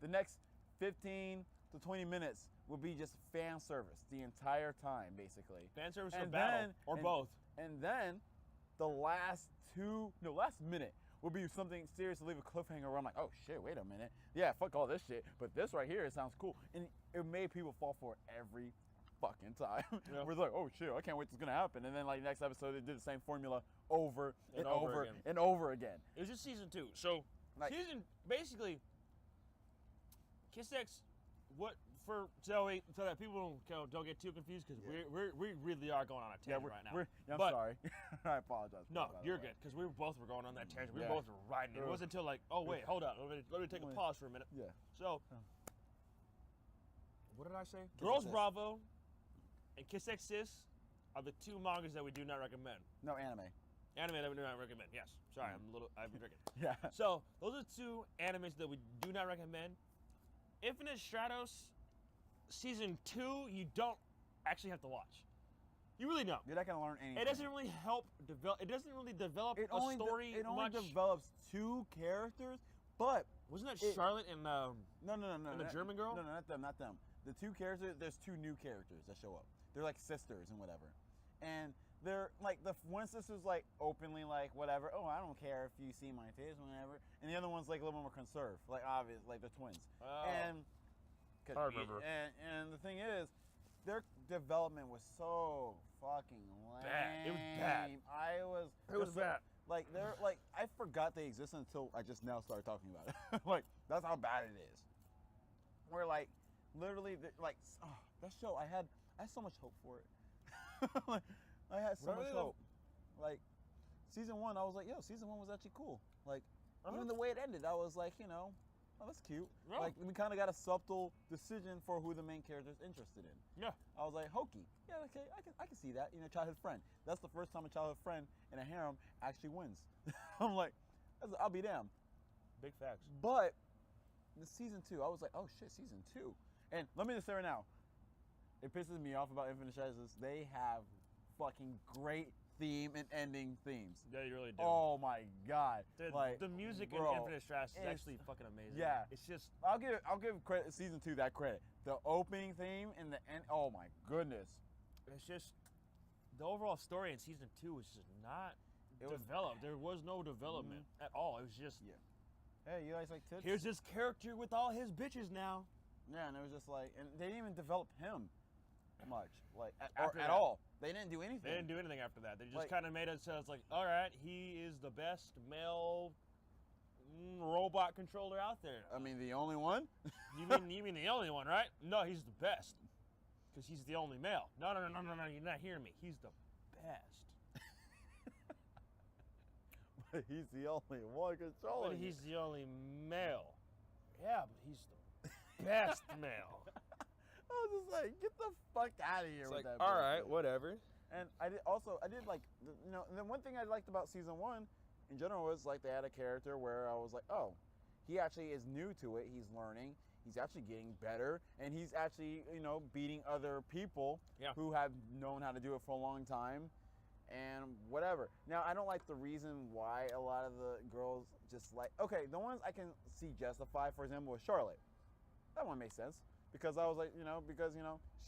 the next 15 to 20 minutes will be just fan service the entire time, basically. Fan service or And battle, then- or and- both. And then the last minute will be something serious to leave a cliffhanger where I'm like, oh shit, wait a minute. Yeah, fuck all this shit. But this right here, it sounds cool. And it made people fall for it every fucking time. Yeah. We're like, oh shit, I can't wait till it's gonna happen. And then like next episode, they did the same formula over and, And over over again. and over again. It was just season 2. So Like- basically, Kiss X, what for? So that people don't get too confused because Yeah. we really are going on a tangent right now. I'm But- sorry. I apologize. No, by the you're way. good because we both were going on that tangent. We Yeah. both were riding it. It Ugh. wasn't until like, oh wait, hold on, let me take a Wait. pause for a minute. Yeah. So, Oh. what did I say? Kiss Girls X. Bravo and Kiss X Sis are the 2 mangas that we do not recommend. No anime. Anime that we do not recommend. Yes. Sorry, I've been drinking. Yeah. So those are 2 animes that we do not recommend. Infinite Stratos season 2, you don't actually have to watch. You really don't. You're not gonna learn anything. It doesn't really help develop. It doesn't really develop It a only story it only much. develops 2 characters, but Wasn't that it- Charlotte and no. And the German girl? No, not them. The 2 characters. There's 2 new characters that show up. They're like sisters and whatever, and they're like the one sister's like openly like whatever. Oh, I don't care if you see my face, whatever. And the other one's like a little more conserved, like obvious, like they're twins. Oh. And I remember. And the thing is, their development was so fucking lame. Bad. It was bad. I was. It was bad. Like they're like I forgot they existed until I just now started talking about it. Like that's how bad it is. Where like literally like that show I had so much hope for it. Like, I had so much Really? hope. Like season 1, I was like, yo, season 1 was actually cool. Like even the way it ended, I was like, oh, that's cute. Yeah. Like we kind of got a subtle decision for who the main character is interested in. Yeah. I was like, hokey. Yeah, okay, I can see that. Childhood friend. That's the first time a childhood friend in a harem actually wins. I'm like, I'll be damned. Big facts. But the season 2, I was like, oh shit, season 2. And let me just say right now, it pisses me off about Infinite Stratos. They have fucking great theme and ending themes. Yeah, you really do. Oh my god. The music bro, in Infinite Stratos is it's- actually fucking amazing. Yeah. It's just I'll give credit, season 2 that credit. The opening theme and the end. Oh my goodness. it's just the overall story in season 2 was just not It was- developed. There was no development at all. It was just Yeah. Hey, you guys like tits? here's this character with all his bitches now. Yeah, and it was just like, and they didn't even develop him much, like After at that. all. They didn't do anything. They didn't do anything after that. They just Like- kind of made it so it's like, all right, he is the best male robot controller out there. I mean, the only one. You mean the only one, right? No, he's the best. Because he's the only male. No, you're not hearing me. He's the best. But he's the only one controlling. But he's the only male. Yeah, but he's the best male. I was just like, get the fuck out of here with that. all right, bullshit. whatever. And I did like, and then one thing I liked about season 1 in general was like they had a character where I was like, oh, he actually is new to it. He's learning. He's actually getting better, and he's actually, beating other people Yeah. who have known how to do it for a long time, and whatever. Now, I don't like the reason why a lot of the girls just like, okay, the ones I can see justified, for example, was Charlotte. That one makes sense, because I was like,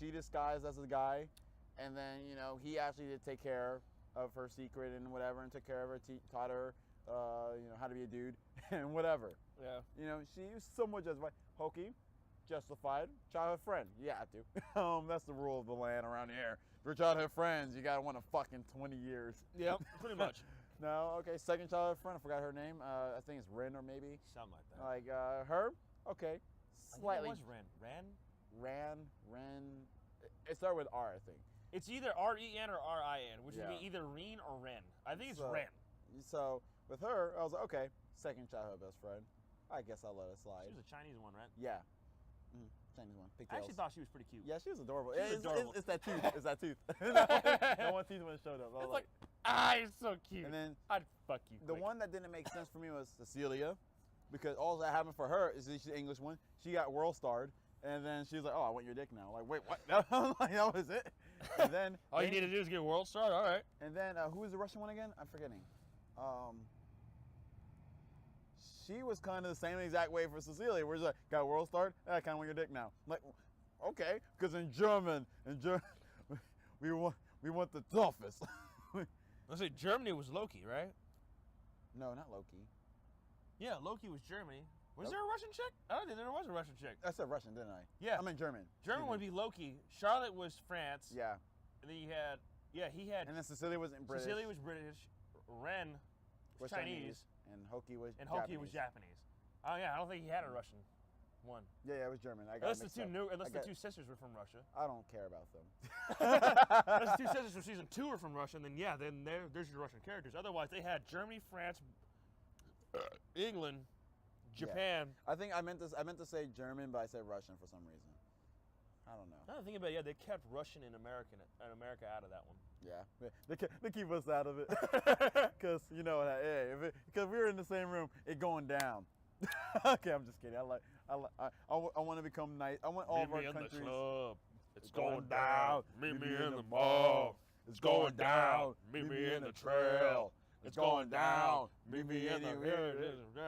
she disguised as a guy, and then, he actually did take care of her secret and whatever, and took care of her, taught her, how to be a dude, and whatever. Yeah. She was somewhat justified. Hokey, justified. Childhood friend, you have to. That's the rule of the land around here. For childhood friends, you gotta want a fucking 20 years. Yep, pretty much. No, okay, second childhood friend, I forgot her name. I think it's Ren or maybe. Something like that. Like, her, okay. Slightly. I think it was Ren. Ren. It started with R, I think. It's either R-E-N or R-I-N, which would Yeah. be either Reen or Ren. I think it's So- Ren. So, with her, I was like, okay, second childhood best friend. I guess I'll let it slide. She was a Chinese one, right? Yeah. Chinese one. I Pigtails. actually thought she was pretty cute. Yeah, she was adorable. She was It's- adorable. It's that tooth. It's that tooth. That one tooth when it showed up. I was It's like, you're so cute. and then I'd fuck you the quick. one that didn't make sense for me was Cecilia, because all that happened for her is she's the English one. She got world starred, and then she was like, "Oh, I want your dick now." Like, wait, what? That was it. And then All you need to do is get World Star. All right. And then who was the Russian one again? I'm forgetting. she was kind of the same exact way for Cecilia. We're just like, got a world star? I kind of want your dick now. I'm like, okay, because in German, we want the toughest. Let's say Germany was Loki, right? No, not Loki. Yeah, Loki was Germany. Was Nope. there a Russian chick? I don't think there was a Russian chick. I said Russian, didn't I? Yeah. I meant German. German would be Loki. Charlotte was France. Yeah. And then you had, he had. And then Cecilia was British. Cecilia was British. Ren was Chinese. And Hoki was And Japanese. Hoki was Japanese. Oh yeah, I don't think he had a Russian one. Yeah, it was German. I got Unless the two sisters were from Russia. I don't care about them. Unless the two sisters from season 2 were from Russia, and then there's your Russian characters. Otherwise, they had Germany, France, England, Japan. Yeah. I think I meant to say German, but I said Russian for some reason. I don't know. I don't think about it. Yeah, they kept Russian and America out of that one. Yeah, they keep us out of it because because we were in the same room, it going down. Okay, I'm just kidding. I want to become nice. I want all of our countries. Meet me in the club. It's going down. Meet me in the mall. It's going down. Meet me in the trail. It's going down. Meet me in the.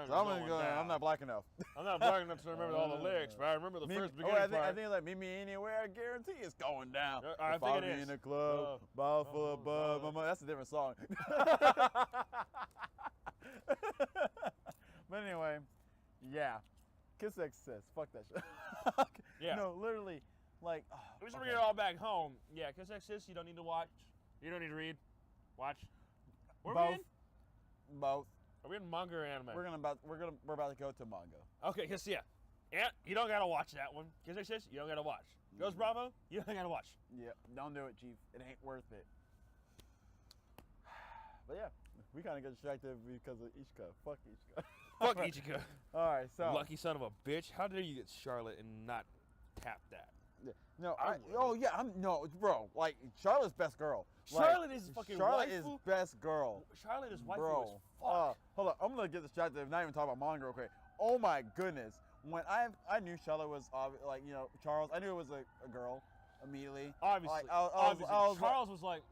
So I'm not black enough. I'm not black enough to remember all the lyrics, but I remember the first beginning part. I think it's like meet me anywhere. I guarantee it's going down. I think it is. Me in the club, bottle full of bub. That's a different song. But anyway, yeah, Kiss Sis. Fuck that shit. Yeah. No, literally, like. We should bring it all back home. Yeah, Kiss Sis. You don't need to watch. You don't need to read. Watch. Both. Both. Are we in manga or anime? We're about to go to manga. Okay, cause yeah, you don't gotta watch that one. Cause it says you don't gotta watch. Ghost Bravo, you don't gotta watch. Yeah, don't do it, Chief. It ain't worth it. But yeah, we kind of get distracted because of Ichika. Fuck Ichika. Fuck Ichika. All right, so lucky son of a bitch. How dare you get Charlotte and not tap that? Yeah. No, bro. Like Charlotte's best girl. Charlotte is fucking Charlotte waifu. is best girl. Charlotte is waifu bro. as fuck. Hold on, I'm gonna get distracted. I'm not even talking about manga real quick. Oh my goodness. When I knew Charlotte was Charles. I knew it was a girl immediately. Obviously. Obviously. Charles was like.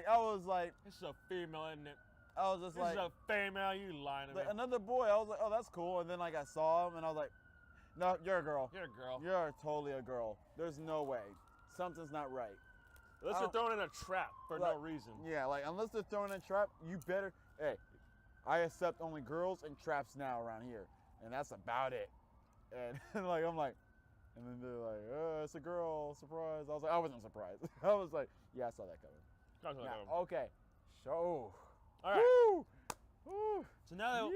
I was like. This is a female, isn't it? I was just this is a female. You lying to me. Another boy. I was like, oh, that's cool. And then I saw him, and I was like, no, you're a girl. You're a girl. You're totally a girl. There's no way. Something's not right. Unless they're throwing in a trap for no reason. Yeah, unless they're throwing in a trap, you better. Hey, I accept only girls and traps now around here, and that's about it. And I'm like, and then they're like, oh, it's a girl, surprise. I was like, I wasn't surprised. I was like, yeah, I saw that coming. Okay, so. All right. Woo! Woo! So now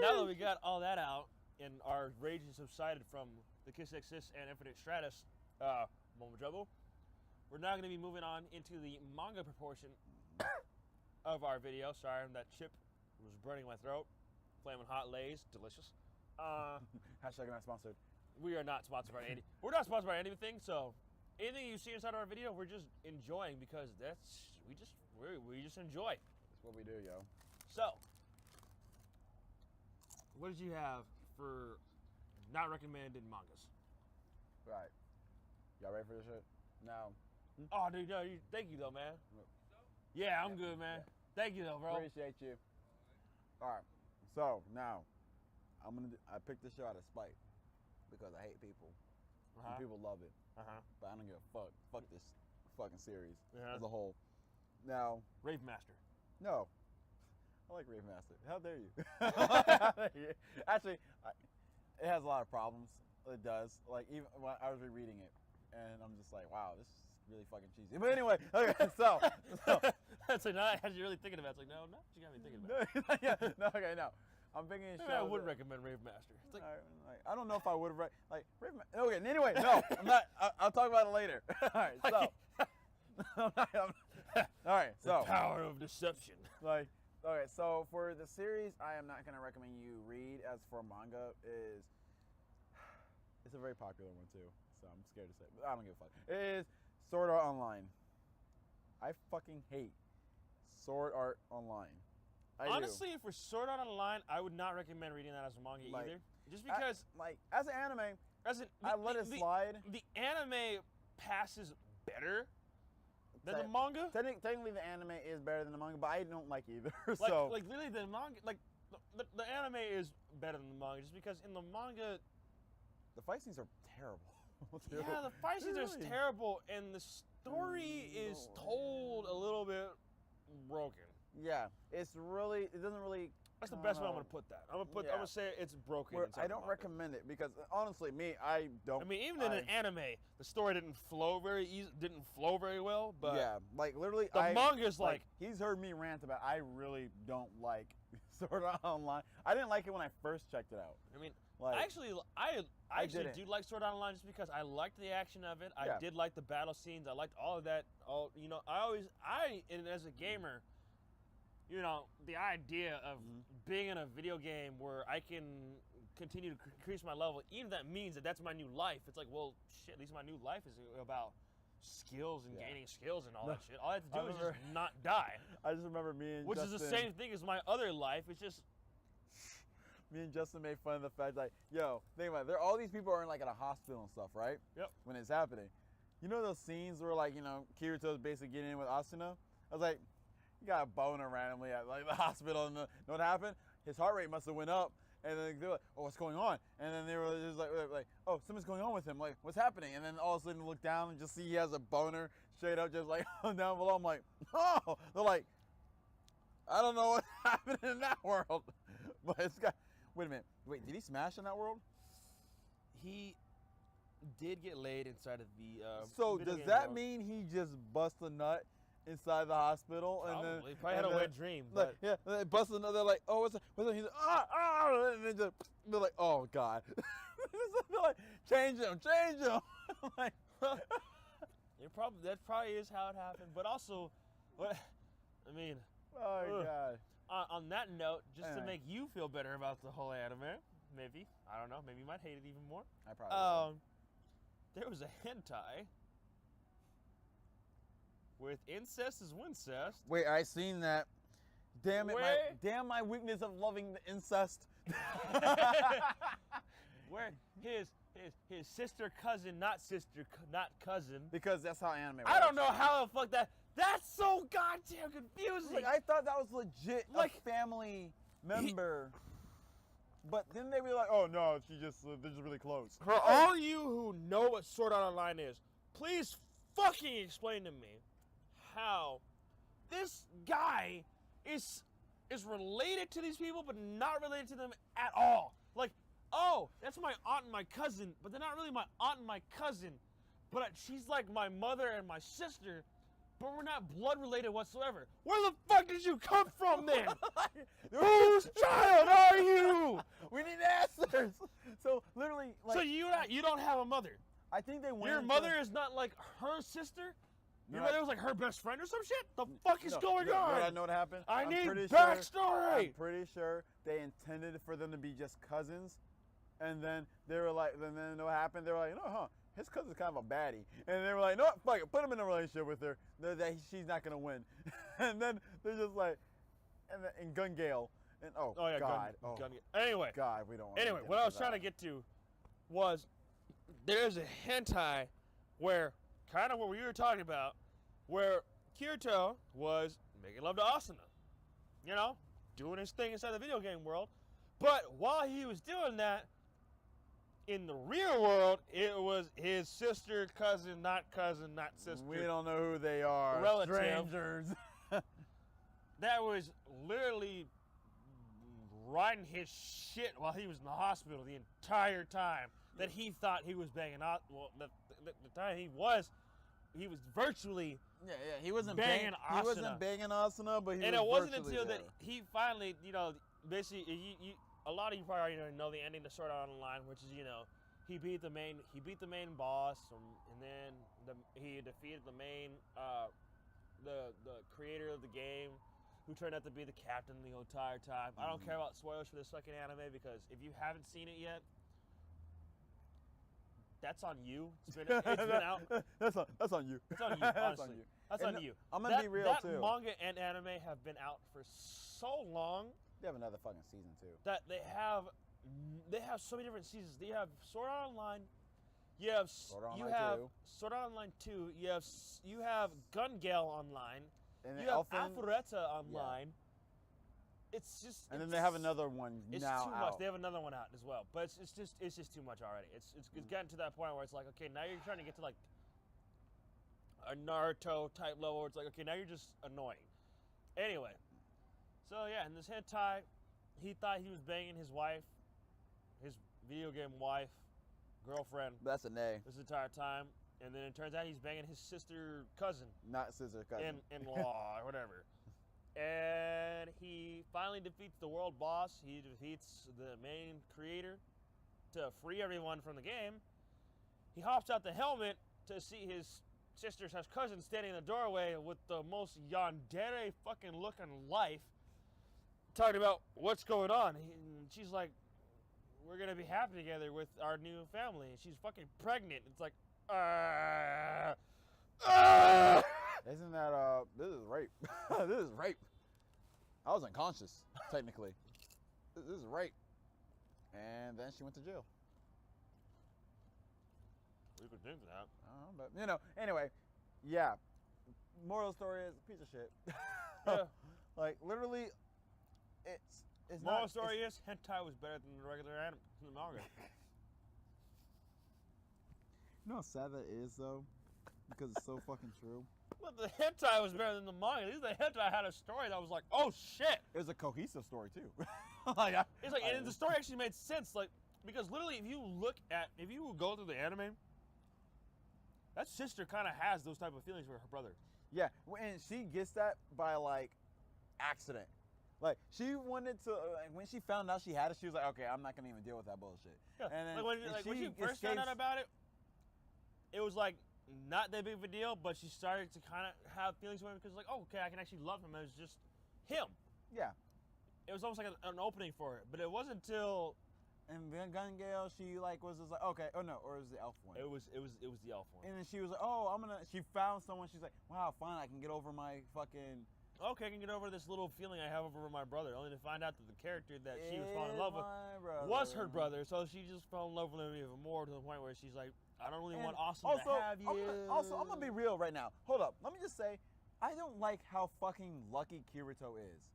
that we got all that out and our rage is subsided from the Kiss Sis and Infinite Stratus moment trouble, we're now going to be moving on into the manga proportion of our video. Sorry, that chip was burning my throat. Flamin' Hot Lays, delicious. Hashtag not sponsored. We are not sponsored by anything. We're not sponsored by anything, so anything you see inside of our video, we're just enjoying because we just enjoy. That's what we do, yo. So, what did you have for not recommended mangas? Right. Y'all ready for this shit? Now. Oh, dude, no, thank you though, man. Yeah, I'm good, man. Yeah. Thank you though, bro. Appreciate you. All right. So now, I picked this show out of spite because I hate people. And people love it. But I don't give a fuck. Fuck this fucking series as a whole. Now. Rave Master. No. I like Rave Master. How dare you? Actually, it has a lot of problems. It does. Like, even when I was rereading it, and I'm just like, wow, this is really fucking cheesy. But anyway, okay, so. It's like, now as you're really thinking about it, it's like, no, you got me thinking about it. No, okay, no. I'm thinking Maybe I would recommend Rave Master. It's like, I don't know if I would have Rave Master. Okay, anyway, no, I'm not. I'll talk about it later. All right, so. All right, so. The power of deception. Okay, so for the series, I am not gonna recommend you read. As for manga, it's a very popular one too, so I'm scared to say it, but I don't give a fuck. It is Sword Art Online. I fucking hate Sword Art Online. Honestly, for Sword Art Online, I would not recommend reading that as a manga either. Just because, as an anime, I let it slide. The anime passes better than the manga. Technically, the anime is better than the manga, but I don't like either. Literally, the manga, the anime is better than the manga, just because in the manga, The fight scenes are terrible. yeah, the fight scenes are Really? terrible, and the story is told a little bit broken. Yeah, it doesn't really. That's the best way I'm kinda- gonna put that. I'm Yeah. gonna say it's broken. inside I the don't manga. recommend it because honestly, I don't. I mean, even in an anime, the story didn't flow very well. But yeah, like literally, the manga's like he's heard me rant about. I really don't like Sword Art Online. I didn't like it when I first checked it out. I mean, Like, I actually didn't. do like Sword Art Online just because I liked the action of it. Yeah. I did like the battle scenes. I liked all of that. And as a gamer, the idea of being in a video game where I can continue to increase my level, even if that means that's my new life. It's like, well, shit, at least my new life is about skills and gaining skills and all that shit. All I have to do is just not die. I just remember me and Which Justin, is the same thing as my other life. It's just me and Justin made fun of the fact like, yo, think about it. All these people are in like at a hospital and stuff, right? Yep. When it's happening. You know those scenes where like, Kirito's basically getting in with Asuna? I was like, you got a boner randomly at like the hospital and know what happened? His heart rate must have went up. And then they're like, oh, what's going on? And then they were just like, oh, something's going on with him. Like, what's happening? And then all of a sudden look down and just see he has a boner straight up just like down below. I'm like, oh. They're like, I don't know what happened in that world. But it's got, wait a minute. Wait, did he smash in that world? he did get laid inside of the. So video does game that world. mean he just bust a nut inside the hospital? Probably. And then Probably had a wet dream. Like, But yeah, they bust a nut. They're like, oh, what's up? He's like, and then just, they're like, oh God. They're like, change him. I'm like, that probably is how it happened. But also, oh oh God. on that note, just to Anyway. make you feel better about the whole anime, maybe, I don't know, maybe you might hate it even more. I probably. There was a hentai with incest is wincest. Wait, I seen that. Damn it, Where- my weakness of loving the incest. Where his sister cousin, not cousin. Because that's how anime works. I don't know how the fuck that's so goddamn confusing. Like, I thought that was legit Like, a family member. But then they were like, oh no, they're just really close. For all you who know what Sword Art Online is, please fucking explain to me how this guy is related to these people, but not related to them at all. Like, oh, that's my aunt and my cousin, but they're not really my aunt and my cousin. But she's like my mother and my sister, but we're not blood related whatsoever. Where the fuck did you come from then? Whose child are you? We need answers. So literally, like, So you don't have a mother. I think they went. Your into- mother is not like her sister? Your No, mother was like her best friend or some shit? The fuck is No, going no, on? I know what happened. I I'm need pretty backstory. I'm pretty sure they intended for them to be just cousins, and then they were like, and then what happened? They were like, no, his cousin's kind of a baddie, and they were like, no, fuck it, put him in a relationship with her. That she's not gonna win, and then they're just like, and Gun Gale, and Oh yeah, God, Anyway, God, we don't. anyway, what I was trying to get to was there's a hentai where kind of what we were talking about, where Kirito was making love to Asuna, doing his thing inside the video game world. But while he was doing that, in the real world, it was his sister, cousin, not sister. We don't know who they are. Relative. Strangers. That was literally riding his shit while he was in the hospital the entire time. That he thought he was banging out. Well, the time he was virtually. Yeah, he wasn't Banging He Asuna. wasn't banging Asuna, but he And was it wasn't virtually until there. that he finally, basically, a lot of you probably already know the ending to Sword Art Online, which is, he beat the main boss, and then he defeated the main, the creator of the game, who turned out to be the captain the entire time. I don't care about spoilers for this fucking anime because if you haven't seen it yet, that's on you. It's been out. That's on you. It's on you, That's honestly. on you. That's And on you. I'm gonna be real that too. manga and anime have been out for so long They have another fucking season too. that they have so many different seasons. They have Sword Art Online. You have Sword Art you Online have 2. Sword Art Online 2. You have Gun Gale Online. And You then have Elfen, Alpharetta Online. it's just. And then they have another one It's now too out. much. They have another one out as well, but it's just too much already. It's gotten to that point where it's like, okay, now you're trying to get to like a Naruto type level. Where it's like, okay, now you're just annoying. Anyway, so yeah, in this hentai, he thought he was banging his wife, his video game wife, girlfriend, That's a nay. this entire time, and then it turns out he's banging his sister cousin, Not scissor cousin. in-law, or whatever. And he finally defeats the world boss. He defeats the main creator to free everyone from the game. He hops out the helmet to see his sister's cousin standing in the doorway with the most yandere fucking look in life, talking about what's going on. And she's like, we're going to be happy together with our new family. And she's fucking pregnant. It's like, Isn't that this is rape. This is rape. I was unconscious, technically. This is rape. And then she went to jail. We could think that. I don't know, but you know, anyway, yeah. Moral of the story is piece of shit. Yeah. Like literally it's Moral not story is hentai was better than the regular anime, the manga. You know how sad that is though? Because it's so fucking true. But the hentai was better than the manga. At least the hentai had a story that was like, oh shit. It was a cohesive story too. It's like, and the story actually made sense, like, because literally if you go through the anime, that sister kind of has those type of feelings for her brother. Yeah, and she gets that by like accident. Like she wanted to when she found out she had it, she was like, okay, I'm not gonna even deal with that bullshit. Yeah. And then when she first found out about it, it was like not that big of a deal, but she started to kind of have feelings for him because like, oh, okay, I can actually love him as just him. Yeah. It was almost like an opening for her, but it wasn't until. And then Gun Gale, she like was just like, okay, oh no, or it was the elf one. It was the elf one. And then she was like, oh, she found someone. She's like, wow, fine, I can get over my fucking. Okay, I can get over this little feeling I have over my brother, only to find out that the character that she was falling in love with was her brother. So she just fell in love with him even more to the point where she's like, I don't really want Awesome to have you. I'm gonna be real right now. Hold up, let me just say, I don't like how fucking lucky Kirito is.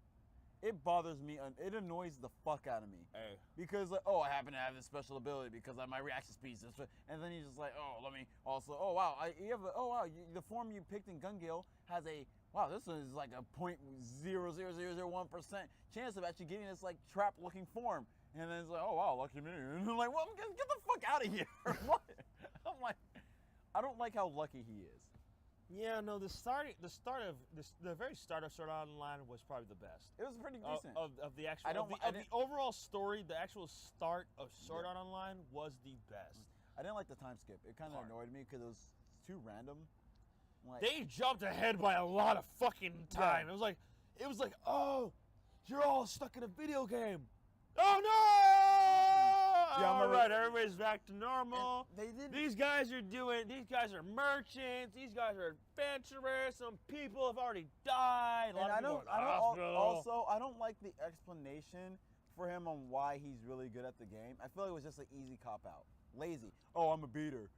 It bothers me. It annoys the fuck out of me. Hey. Because like, oh, I happen to have this special ability because of my reaction speed. And then he's just like, oh, let me also. Oh wow, the form you picked in Gun Gale has a. Wow, this one is like a 0.00001% chance of actually getting this like trap-looking form. And then it's like, oh wow, lucky me. And I'm like, well, get the fuck out of here. What? I'm like, I don't like how lucky he is. Yeah, no, the very start of Sword Art Online was probably the best. It was pretty decent. Of the actual, the overall story, the actual start of Sword Art Online was the best. I didn't like the time skip. It kind of annoyed me because it was too random. Like, they jumped ahead by a lot of fucking time. Yeah. It was like, oh, you're all stuck in a video game. Oh no! Yeah, all right, everybody's back to normal. These guys are merchants. These guys are adventurers. Some people have already died. I don't like the explanation for him on why he's really good at the game. I feel like it was just an easy cop out, lazy. Oh, I'm a beater.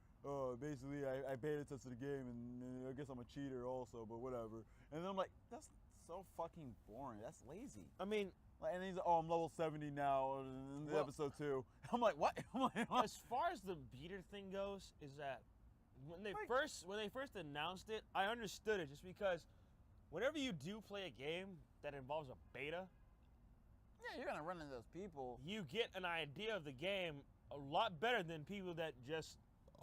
Basically, I beta tested the game, and I guess I'm a cheater also, but whatever. And then I'm like, that's so fucking boring. That's lazy. I mean, like, and he's like, oh, I'm level 70 now in episode 2. I'm like, what? As far as the beater thing goes, is that when they first announced it, I understood it just because whenever you do play a game that involves a beta, yeah, you're gonna run into those people. You get an idea of the game a lot better than people that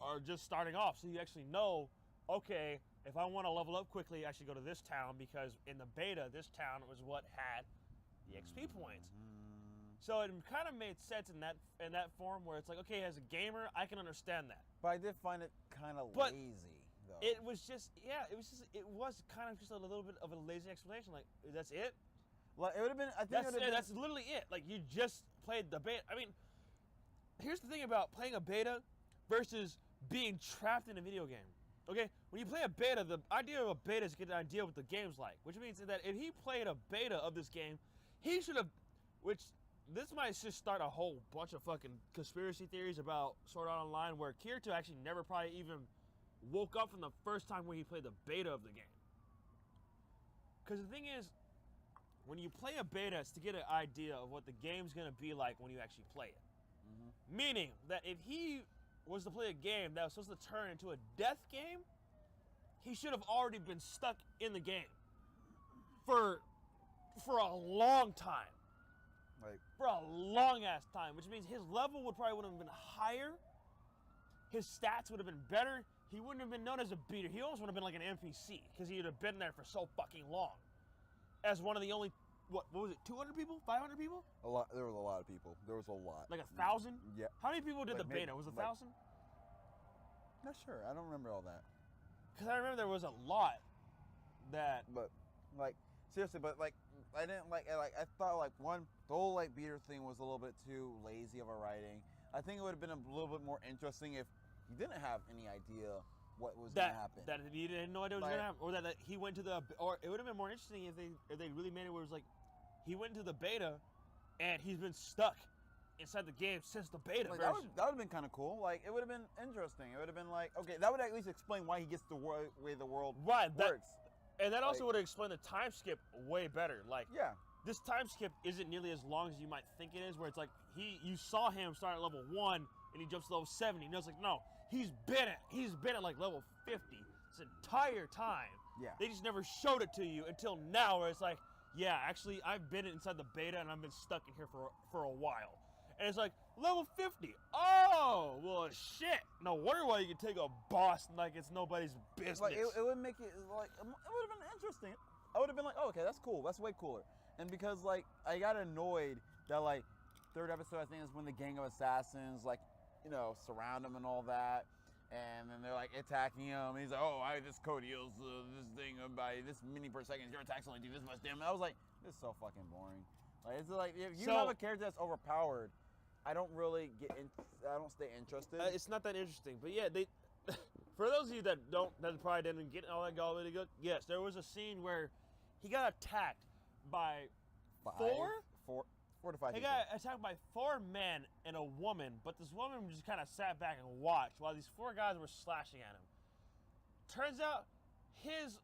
are just starting off. So you actually know, okay, if I want to level up quickly, I should go to this town because in the beta, this town was what had the XP points. So it kind of made sense in that form where it's like, okay, as a gamer, I can understand that. But I did find it kind of lazy, though. It was kind of just a little bit of a lazy explanation. Like, that's it? Like, it would have been, I think that's literally it. Like, you just played the beta. I mean, here's the thing about playing a beta versus being trapped in a video game. Okay, when you play a beta, the idea of a beta is to get an idea of what the game's like, which means that if he played a beta of this game, he should have, this might just start a whole bunch of fucking conspiracy theories about Sword Art Online where Kirito actually never probably even woke up from the first time when he played the beta of the game. Because the thing is, when you play a beta, it's to get an idea of what the game's gonna be like when you actually play it. Mm-hmm. Meaning that if he was to play a game that was supposed to turn into a death game, he should have already been stuck in the game for a long time. Like, For a long ass time, which means his level would have been higher. His stats would have been better. He wouldn't have been known as a beater. He almost would have been like an NPC because he would have been there for so fucking long. As one of the only, what was it, 200 people? 500 people? a lot. There was a lot of people. There was a lot. Like 1,000? Yeah. How many people did Like the maybe- beta? Was it like- 1,000? Not sure. I don't remember all that. Because I remember there was a lot that. But like seriously, but like I didn't like I thought like the whole like beater thing was a little bit too lazy of a writing. I think it would have been a little bit more interesting if you didn't have any idea what was gonna happen. That he didn't know what was Like- gonna happen, or that he went to the, or it would have been more interesting if they really made it where it was like, he went to the beta, and he's been stuck inside the game since the beta Like, version. that would have been kind of cool. Like it would have been interesting. It would have been like, okay, that would at least explain why he gets the way the world Right, works. and that also like- would have explained the time skip way better. Like Yeah. this time skip isn't nearly as long as you might think it is, where it's like you saw him start at level 1 and he jumps to level 70, and it's like, no, he's been at like level 50 this entire time. Yeah. They just never showed it to you until now, where it's like, yeah, actually, I've been inside the beta and I've been stuck in here for a while. And it's like, level 50. Oh, well, shit. No wonder why you can take a boss like it's nobody's business. Like it would make it like it would have been interesting. I would have been like, oh, okay, that's cool. That's way cooler. And because like I got annoyed that like third episode I think is when the gang of assassins like surround him and all that, and then they're like attacking him. And he's like, oh, this code heals this thing by this many per second. Your attacks only do this much damage. I was like, this is so fucking boring. Like it's like if you have a character that's overpowered, I don't really I don't stay interested. It's not that interesting, but yeah, they. For those of you that probably didn't get all that gobbledygook, yes, there was a scene where he got attacked by four to five people. He got attacked by 4 men and a woman, but this woman just kind of sat back and watched while these 4 guys were slashing at him. Turns out his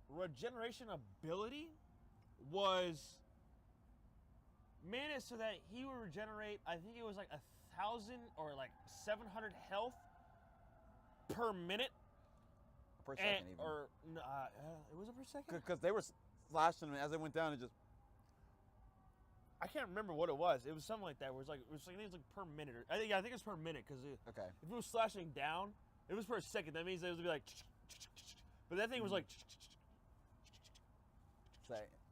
regeneration ability was made it so that he would regenerate, I think it was like 1,000 or like 700 health per minute. Per second, even. It was a per second? Because they were slashing him as they went down and just. I can't remember what it was. It was something like that. Where I think it was like per minute. I think it was per minute because Okay. if it was slashing down, it was per second. That means it would be like, but that thing was like.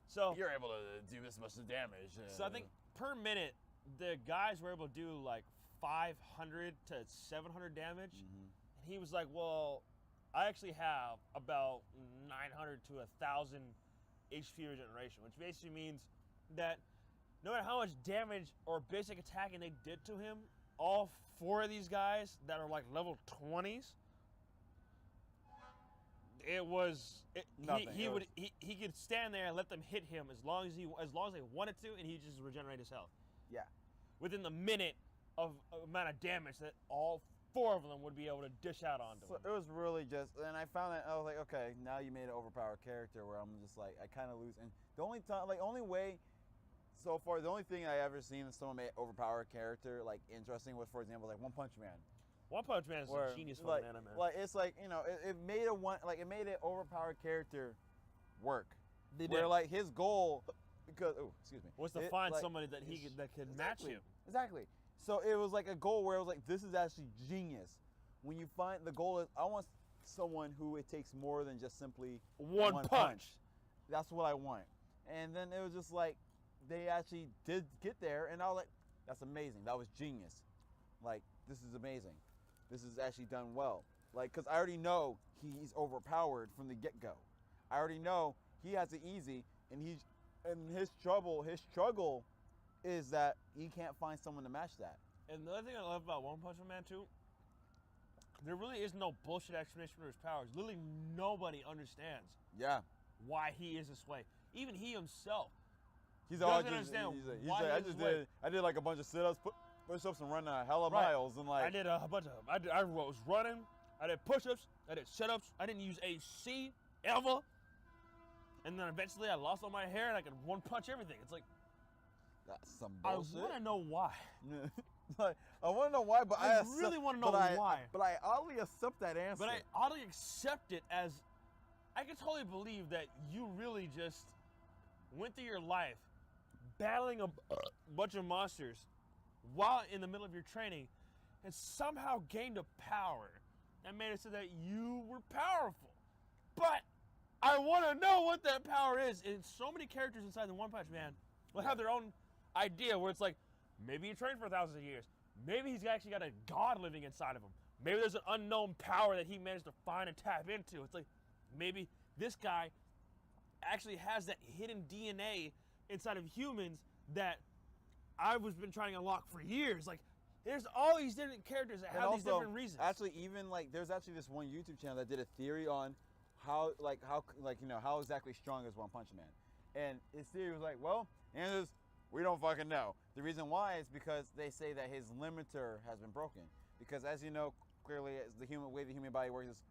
So you're able to do this much damage. So I think per minute, the guys were able to do like 500 to 700 damage, and he was like, "Well, I actually have about 900 to 1,000 HP regeneration," which basically means that no matter how much damage or basic attacking they did to him, all 4 of these guys that are like level 20s, he could stand there and let them hit him as long as they wanted to, and he just regenerate his health. Yeah. Within the minute of amount of damage that all 4 of them would be able to dish out onto him. It was really just, and I found that I was like, okay, now you made an overpowered character where I'm just like, I kind of lose. And the only time, like, only way so far, the only thing I ever seen that someone made overpowered character like interesting was, for example, like One Punch Man. One Punch Man is a genius for an anime. Like it's like it made an overpowered character work. They did. Where like his goal, because excuse me, was to find somebody that could match him. Exactly. So it was like a goal where it was like, this is actually genius. When you find the goal is, I want someone who it takes more than just simply one punch. That's what I want. And then it was just like, they actually did get there, and I was like, that's amazing. That was genius. Like, this is amazing. This is actually done well. Like, because I already know he's overpowered from the get-go. I already know he has it easy, and his struggle is that he can't find someone to match that. And the other thing I love about One Punch Man too, there really is no bullshit explanation for his powers. Literally nobody understands. Yeah. Why he is this way. Even he himself. He's doesn't understand why he is this way. I did like a bunch of sit-ups, push-ups, and run a hella miles, and like I did a bunch of them. I was running. I did push-ups. I did sit-ups. I didn't use AC ever. and then eventually I lost all my hair and I could one punch everything. It's like, That's some bullshit. I want to know why. Like, I want to know why, but I really want to know why. But I oddly accept that answer. But I oddly accept it as, I can totally believe that you really just went through your life battling a bunch of monsters while in the middle of your training and somehow gained a power that made it so that you were powerful. But I want to know what that power is. And so many characters inside the One Punch Man will have their own idea where it's like, maybe he trained for thousands of years. Maybe he's actually got a god living inside of him. Maybe there's an unknown power that he managed to find and tap into. It's like, maybe this guy actually has that hidden DNA inside of humans that I've been trying to unlock for years. Like, there's all these different characters that have these different reasons. Actually, even like, there's actually this one YouTube channel that did a theory on how exactly strong is One Punch Man. And his theory was like, well, the answer is, we don't fucking know. The reason why is because they say that his limiter has been broken. Because as you know, clearly, as the way the human body works is,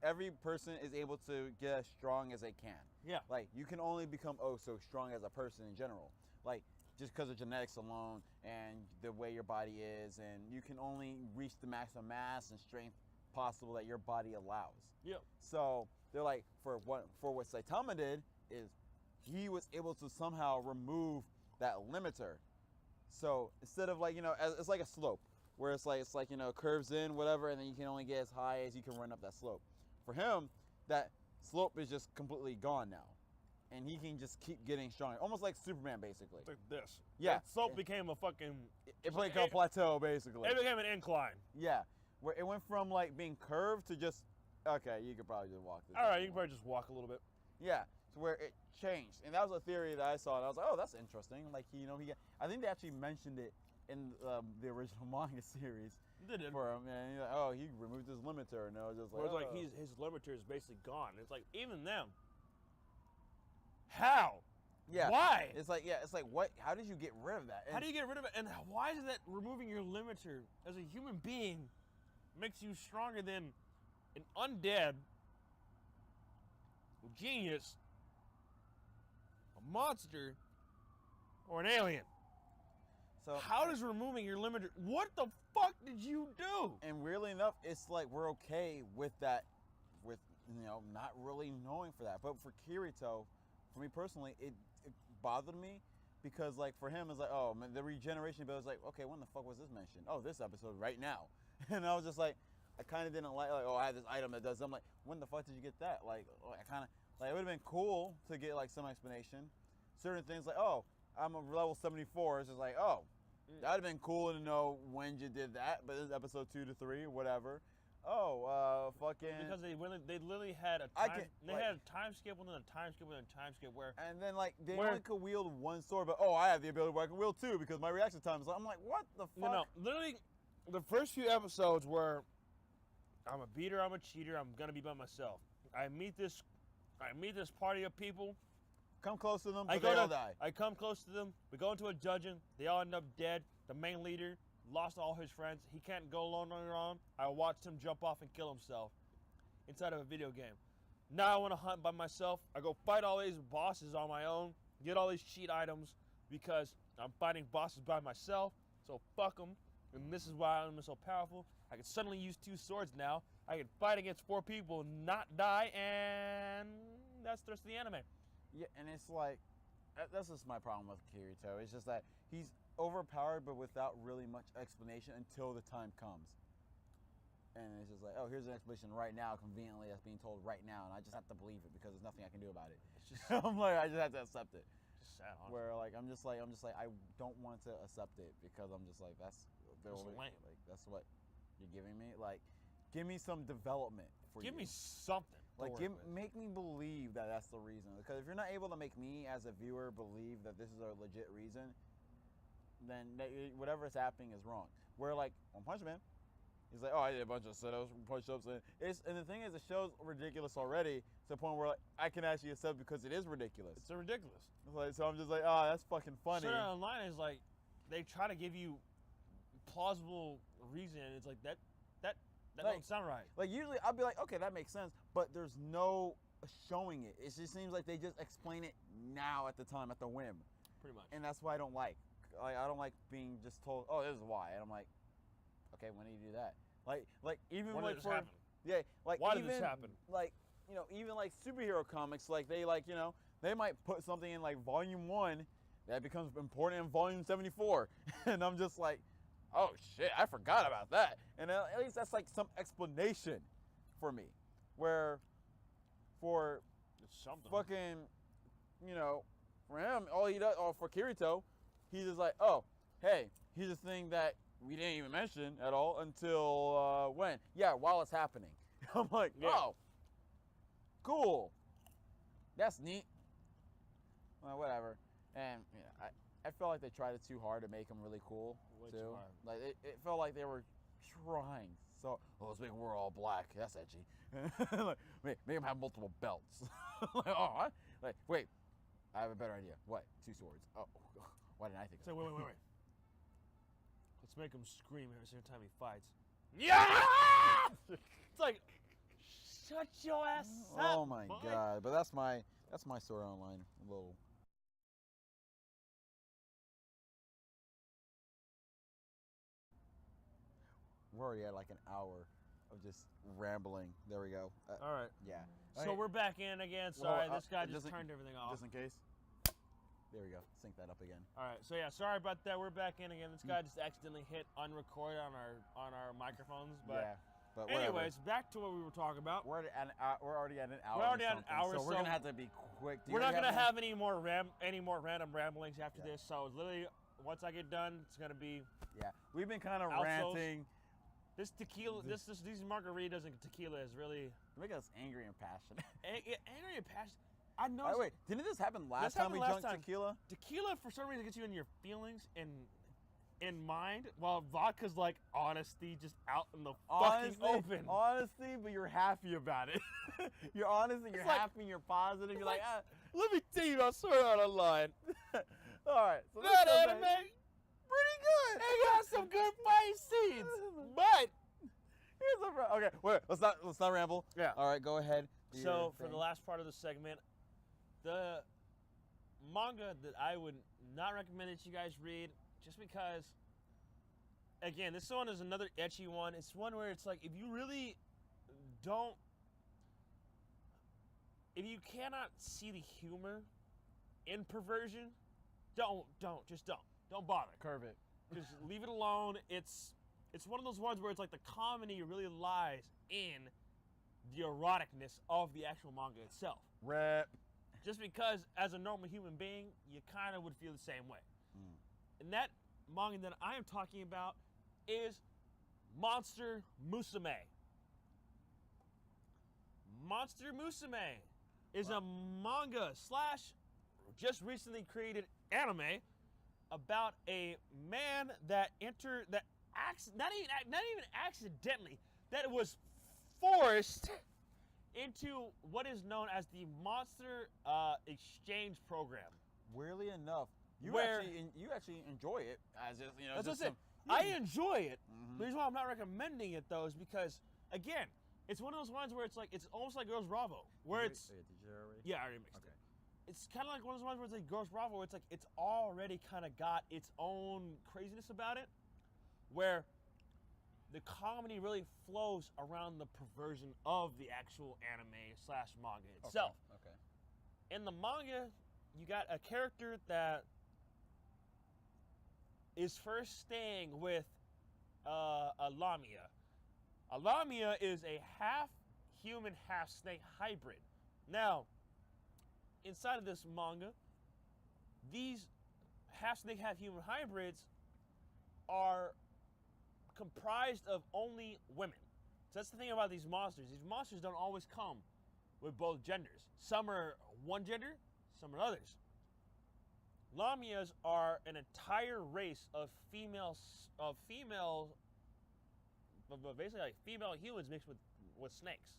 every person is able to get as strong as they can. Yeah. Like, you can only become so strong as a person in general. Like, just because of genetics alone and the way your body is, and you can only reach the maximum mass and strength possible that your body allows. Yep. So they're like, for what Saitama did is he was able to somehow remove that limiter. So instead of, like, it's like a slope where it's like curves in, whatever, and then you can only get as high as you can run up that slope. For him, that slope is just completely gone now. And he can just keep getting stronger. Almost like Superman, basically. Like this. Yeah. That slope became a fucking... It became a plateau, basically. It became an incline. Yeah. Where it went from, like, being curved to just... Okay, you could probably just walk this. All right, you can probably just walk a little bit. Yeah. So where it changed. And that was a theory that I saw. And I was like, oh, that's interesting. Like, I think they actually mentioned it in the original manga series. They did. For him. And he's like, oh, he removed his limiter. And I was just like, where it's like his limiter is basically gone. It's like, even them. How? Yeah. Why? It's like, what? How did you get rid of that? How do you get rid of it? And why is it that removing your limiter as a human being makes you stronger than an undead genius, a monster, or an alien? So how does removing your limiter? What the fuck did you do? And weirdly enough, it's like we're okay with that, with not really knowing for that. But for Kirito, for me personally, it bothered me because, like, for him, it's like, oh, man, the regeneration ability was like, okay, when the fuck was this mentioned? Oh, this episode right now. And I was just like, I kind of didn't like, oh, I have this item that does. I'm like, when the fuck did you get that? Like, I kind of, like, it would have been cool to get, like, some explanation. Certain things like, oh, I'm a level 74. It's just like, oh, that would have been cool to know when you did that. But this is episode 2 to 3, whatever. Oh, fucking. Because they literally had a time. Had a time skip within a time skip within a time skip where. And then, like, they only could wield one sword, but I have the ability where I can wield 2 because my reaction time is like, I'm like, what the fuck? No, literally, the first few episodes were, I'm a beater, I'm a cheater, I'm gonna be by myself. I meet this party of people. Come close to them, but they all die. I come close to them. We go into a dungeon. They all end up dead. The main leader lost all his friends. He can't go alone on his own. I watched him jump off and kill himself inside of a video game. Now I want to hunt by myself. I go fight all these bosses on my own, get all these cheat items because I'm fighting bosses by myself. So fuck them. And this is why I'm so powerful. I can suddenly use 2 swords now. I can fight against 4 people and not die, and that's the rest of the anime. Yeah, and it's like, that's just my problem with Kirito. It's just that he's overpowered, but without really much explanation until the time comes. And it's just like, oh, here's an explanation right now, conveniently, that's being told right now, and I just have to believe it because there's nothing I can do about it. It's just, I'm like, I just have to accept it. Just sad, honestly. Where, like, I'm just like, I don't want to accept it because I'm just like, that's lame. Like, that's what you're giving me. Like, give me some development for you. Give me something. Like, make me believe that that's the reason. Because if you're not able to make me as a viewer believe that this is a legit reason, then whatever's happening is wrong. Where, like, on Punch Man, he's like, oh, I did a bunch of sit-ups, push-ups, and the thing is, the show's ridiculous already to the point where, like, I can actually accept because it is ridiculous. It's ridiculous. Like, so I'm just like, oh, that's fucking funny. So online is like, they try to give you plausible reason, and it's like that Like, don't sound right. Like, usually I'll be like, okay, that makes sense, but there's no showing it. It just seems like they just explain it now at the time, at the whim. Pretty much. And that's why I don't like. Like, I don't like being just told, oh, this is why. And I'm like, okay, when do you do that? Like even When like did this happen? yeah, like Why even, did this happen? Like, you know, even like superhero comics, like they like, you know, they might put something in like volume 1 that becomes important in volume 74. And I'm just like, oh shit, I forgot about that. And at least that's like some explanation for me. Where for It's something. fucking, you know, for him, all he does, or for Kirito, he's just like, oh, hey, here's a thing that we didn't even mention at all until when? Yeah, while it's happening. I'm like, Yeah. oh, cool. That's neat. Well, whatever. And you know, I felt like they tried it too hard to make him really cool, Way too. too hard. Like, it felt like they were trying. So, oh, let's make him wear all black. That's edgy. Like, make him have multiple belts. Like, oh, what? Like, wait, I have a better idea. What? 2 swords. Oh, why didn't I think of So that? wait. Let's make him scream every single time he fights. Yeah! It's like, shut your ass up. Oh my boy. god! But that's my Sword Online little. We're already at like an hour of just rambling. There we go. All right. Yeah. So we're back in again. Sorry, Well, this guy just just in- turned everything off. Just in case. There we go. Sync that up again. All right. So yeah, sorry about that. We're back in again. This guy just accidentally hit unrecord on our microphones. But yeah. But whatever. anyways, back to what we were talking about. We're already at an hour. We're already or at an something, hour, so we're so gonna have to be quick. Do We're you not already gonna have have any more random ramblings after Yeah. this. So it's literally once I get done, it's gonna be Yeah, we've been kind of Outsource. ranting. this tequila. These margaritas and tequila is really Make us angry and passionate. angry and passionate. I By know the way, didn't this happen last This time happened we last drank time. tequila? tequila for some reason gets you in your feelings and in mind, while vodka's like honesty, just out in the fucking open. Honesty, but you're happy about it. You're honest and you're It's like- happy and you're positive. You're like, ah. Let me tell you about Sword Art Online. All right. So That this anime, pretty good. it got some good fight scenes, but Here's a okay. Wait, let's not ramble. Yeah. All right, go ahead. Do So your for thing. the last part of the segment, the manga that I would not recommend that you guys read, just because, again, this one is another ecchi one. It's one where it's like, if you really don't, if you cannot see the humor in perversion, don't bother. curve it. Just leave it alone. It's one of those ones where it's like the comedy really lies in the eroticness of the actual manga itself. Rep. Just because, as a normal human being, you kind of would feel the same way. Mm. And that manga that I am talking about is Monster Musume. Monster Musume is a manga / just recently created anime about a man that not even accidentally, that was forced into what is known as the Monster Exchange Program. Weirdly enough, you Where- actually enjoy it as if, you know. That's what just I said. some- I enjoy it. Mhm. The reason why I'm not recommending it though is because, again, it's one of those ones where it's like, it's almost like Girls Bravo, where Did it's, you- did you already? yeah, I already mixed Okay. it. It's kind of like one of those ones where it's like Girls Bravo, where it's like, it's already kind of got its own craziness about it, where the comedy really flows around the perversion of the actual anime / manga itself. Okay. In the manga, you got a character that is first staying with a Lamia. A Lamia is a half human, half snake hybrid. Now, inside of this manga, these half snake, half human hybrids are comprised of only women. So that's the thing about these monsters. These monsters don't always come with both genders. Some are one gender, some are others. Lamias are an entire race of basically like female humans mixed with snakes.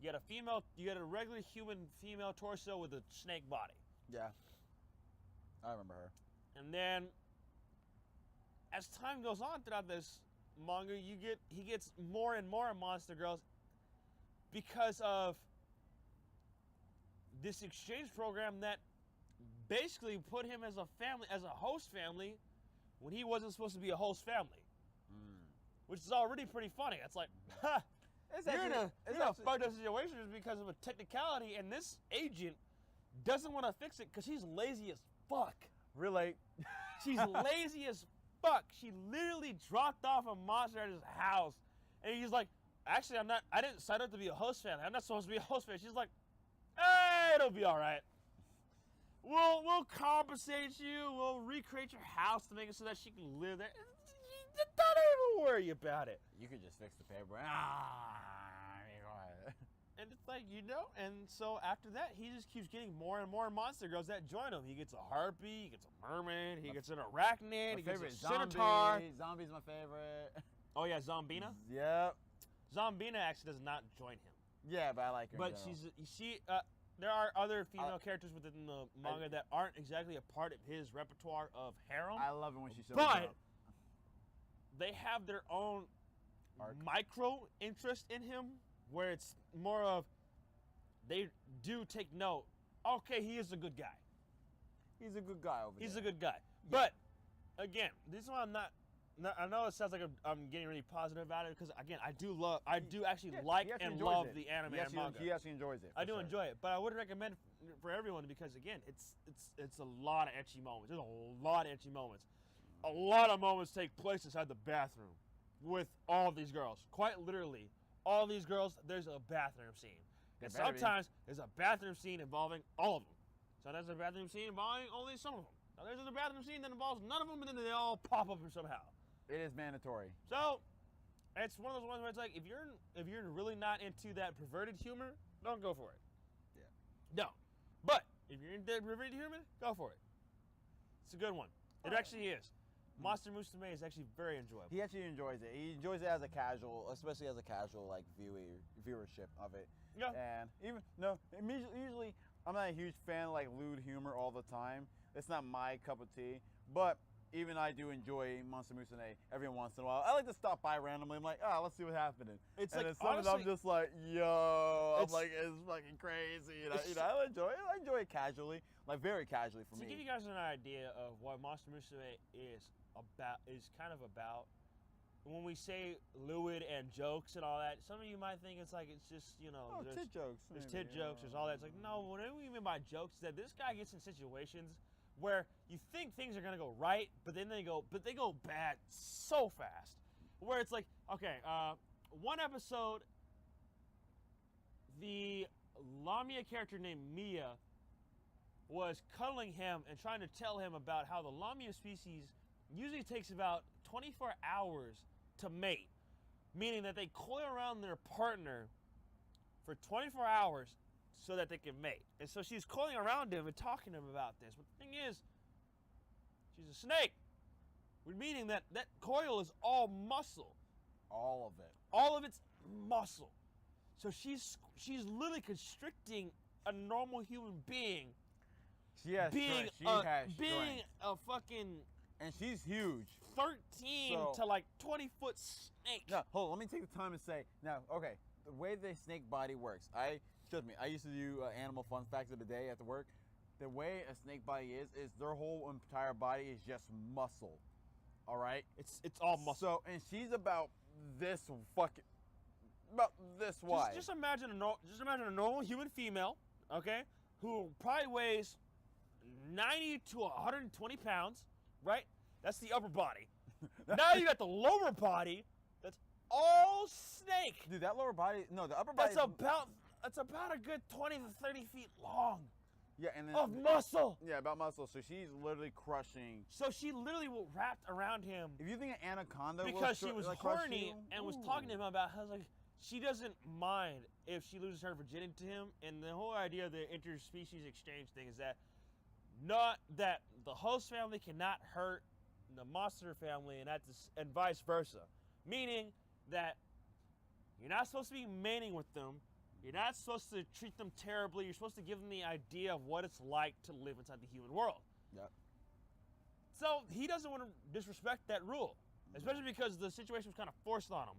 You got a regular human female torso with a snake body. Yeah. I remember her. And then, as time goes on throughout this manga, he gets more and more monster girls because of this exchange program that basically put him as a family, as a host family, when he wasn't supposed to be a host family. Which is already pretty funny. It's like, ha, you're in a fucked up situation just because of a technicality, and this agent doesn't want to fix it because she's lazy as fuck. Relate. She's lazy as fuck. She literally dropped off a monster at his house, and he's like, actually, I didn't sign up to be a host family. I'm not supposed to be a host family. She's like, hey, it'll be all right. We'll compensate you. We'll recreate your house to make it so that she can live there. Don't even worry about it. You could just fix the paper. Go ahead. And it's like, and so after that, he just keeps getting more and more monster girls that join him. He gets a harpy, he gets a mermaid, he gets an arachnid, he gets a centaur. Zombie's my favorite. Oh yeah, Zombina? Yep. Zombina actually does not join him. Yeah, but I like her. But there are other female characters within the manga that aren't exactly a part of his repertoire of harem. I love it when she shows but up. They have their own Arc. micro interest in him, where it's more of they do take note. Okay, he is a good guy. He's a good guy over there. He's a good guy. Yeah. But again, this one I'm not. I know it sounds like I'm getting really positive about it because again, I do actually like and love the anime and manga. He actually enjoys it. I do enjoy it, but I would recommend it for everyone because again, it's a lot of ecchi moments. There's a lot of ecchi moments. A lot of moments take place inside the bathroom with all these girls. Quite literally, all these girls, there's a bathroom scene. And sometimes there's a bathroom scene involving all of them. Sometimes there's a bathroom scene involving only some of them. Now there's a bathroom scene that involves none of them, and then they all pop up somehow. It is mandatory. So, it's one of those ones where it's like, if you're really not into that perverted humor, don't go for it. Yeah. No. But, if you're into that perverted humor, go for it. It's a good one. It actually is. Monster Musume is actually very enjoyable. He actually enjoys it. He enjoys it as a casual, especially as a casual like viewership of it. Yeah. And usually I'm not a huge fan of like lewd humor all the time. It's not my cup of tea. But even I do enjoy Monster Musume every once in a while. I like to stop by randomly. I'm like, let's see what's happening. It's and like, then honestly, I'm just like, yo, I'm like, it's fucking crazy. I enjoy it. I enjoy it casually, like very casually for me. To give you guys an idea of what Monster Musume is kind of about, when we say lewd and jokes and all that, some of you might think it's like it's just, tit jokes. There's tit jokes, there's all that. It's like, no, what we mean by jokes is that this guy gets in situations where you think things are gonna go right, but then they go bad so fast. Where it's like, okay, one episode, the Lamia character named Mia was cuddling him and trying to tell him about how the Lamia species usually takes about 24 hours to mate, meaning that they coil around their partner for 24 hours so that they can mate. And so she's coiling around him and talking to him about this. But the thing is, she's a snake, meaning that coil is all muscle. All of it. All of it's muscle. So she's literally constricting a normal human being. She has being a fucking, and she's huge. 13 to like 20-foot snake. No, hold on, let me take the time and say, now, okay, the way the snake body works, trust me, I used to do animal fun facts of the day at the work. The way a snake body is their whole entire body is just muscle. All right? It's all muscle. So, and she's about this wide. Just imagine a normal human female, okay, who probably weighs 90 to 120 pounds, right? That's the upper body. Now you got the lower body. That's all snake. Dude, that lower body, no, the upper body. That's about a good 20 to 30 feet long. Yeah, and then of muscle. Yeah, about muscle. So she's literally crushing. So she literally wrapped around him. If you think an anaconda, because she was horny and was talking to him about how she doesn't mind if she loses her virginity to him, and the whole idea of the interspecies exchange thing is that not that the host family cannot hurt the monster family, and vice versa, meaning that you're not supposed to be mating with them. You're not supposed to treat them terribly. You're supposed to give them the idea of what it's like to live inside the human world. Yep. So he doesn't want to disrespect that rule, especially because the situation was kind of forced on him.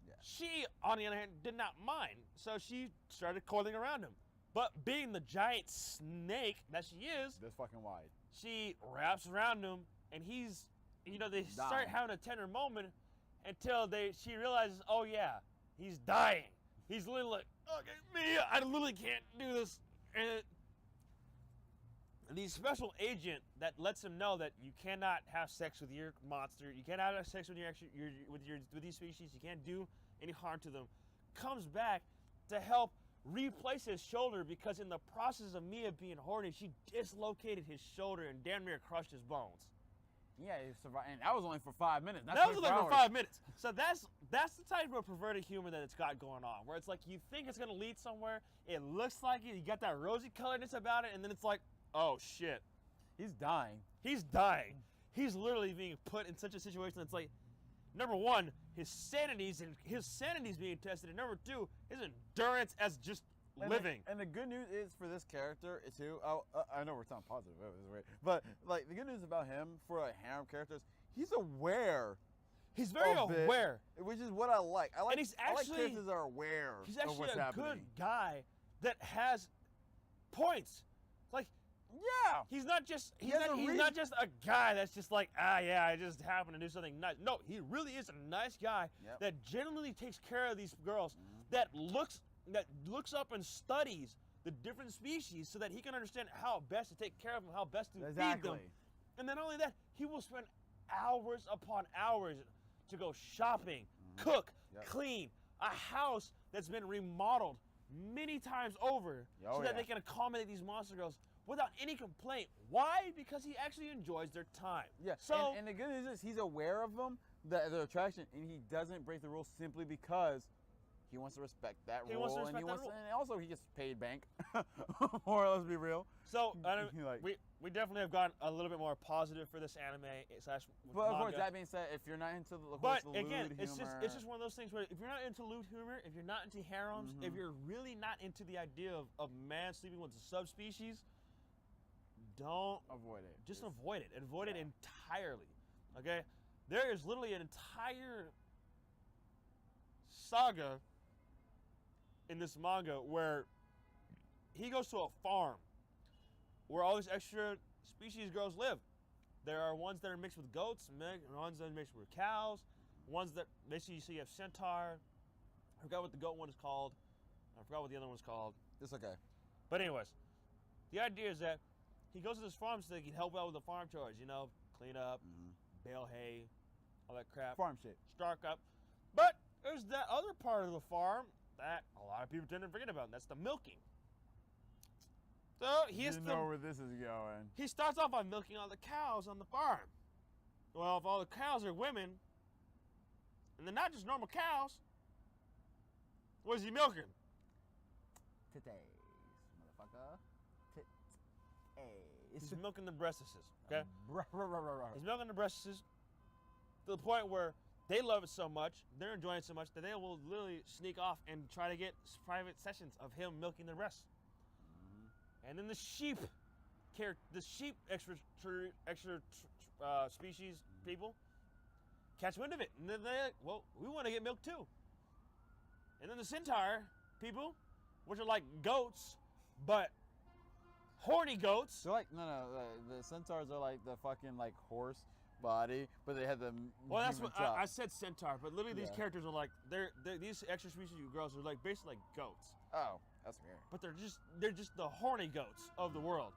Yeah. She, on the other hand, did not mind. So she started coiling around him. But being the giant snake that she is, This fucking wide. she wraps around him, and he's, they start Dying. having a tender moment until she realizes, oh yeah, he's dying. He's literally like, okay, me, I literally can't do this. And the special agent that lets him know that you cannot have sex with your monster, you cannot have sex with with these species, you can't do any harm to them, comes back to help replace his shoulder because in the process of Mia being horny, she dislocated his shoulder and damn near crushed his bones. Yeah, he survived, and that was only for 5 minutes. That's That was 24 only for hours. 5 minutes. So that's the type of perverted humor that it's got going on, where it's like you think it's gonna lead somewhere, it looks like it, you got that rosy coloredness about it, and then it's like, oh shit, He's dying. he's dying. He's literally being put in such a situation that's like, number one, his sanity's being tested, and number two, his endurance as just living. And the good news is for this character too. I know we're sounding positive, this is weird, but like the good news about him for a harem character is he's aware. He's very of it, aware. which is what I like. I like. And he's I like actually- characters that are aware He's of actually what's a happening. good guy that has points. Like, Yeah. he's not just He has a he's reason. not just a guy that's just like, yeah, I just happened to do something nice. No, he really is a nice guy Yep. that genuinely takes care of these girls, that looks up and studies the different species so that he can understand how best to take care of them, how best to feed Exactly. them. And not only that, he will spend hours upon hours to go shopping, cook, Yep. clean a house that's been remodeled many times over Oh, so that yeah. they can accommodate these monster girls without any complaint. Why? Because he actually enjoys their time. Yeah. So and the good news is he's aware of them, the attraction, and he doesn't break the rules simply because he wants to respect that He rule. wants to and respect that rule. and also he gets paid bank. Or let's be real. So I don't, Like- we definitely have gotten a little bit more positive for this anime slash But of course, manga. that being said, if you're not into the, But lewd again, humor, it's just one of those things where if you're not into lewd humor, if you're not into harems, if you're really not into the idea of man sleeping with a subspecies, don't avoid it. just It's- avoid it. Avoid it yeah. entirely. Okay? There is literally an entire saga in this manga where he goes to a farm where all these extra species girls live. There are ones that are mixed with goats, ones that are mixed with cows, ones that basically you have centaur. I forgot what the goat one is called. I forgot what the other one's called. It's okay. But anyways, the idea is that he goes to this farm so he can help out with the farm chores, clean up, bale hay, all that crap, Farm shit. stock up. But there's that other part of the farm that a lot of people tend to forget about, and that's the milking. So You know where this is going. he starts off by milking all the cows on the farm. Well, if all the cows are women, and they're not just normal cows, what is he milking? Titties, motherfucker. He's Titties. milking the breastises, okay? Bruh. He's milking the breastises to the point where they love it so much, they're enjoying it so much that they will literally sneak off and try to get private sessions of him milking their breasts. And then the sheep extra species people catch wind of it, and then they're like, well, we want to get milk too. And then the centaur people, which are like goats, but horny goats. So like no, the centaurs are like the fucking like horse body, but they have the Well, that's human what top. I said centaur, but literally these Yeah. characters are like they're these extra species of girls are like basically like goats, Oh, that's weird. but they're just the horny goats of the world,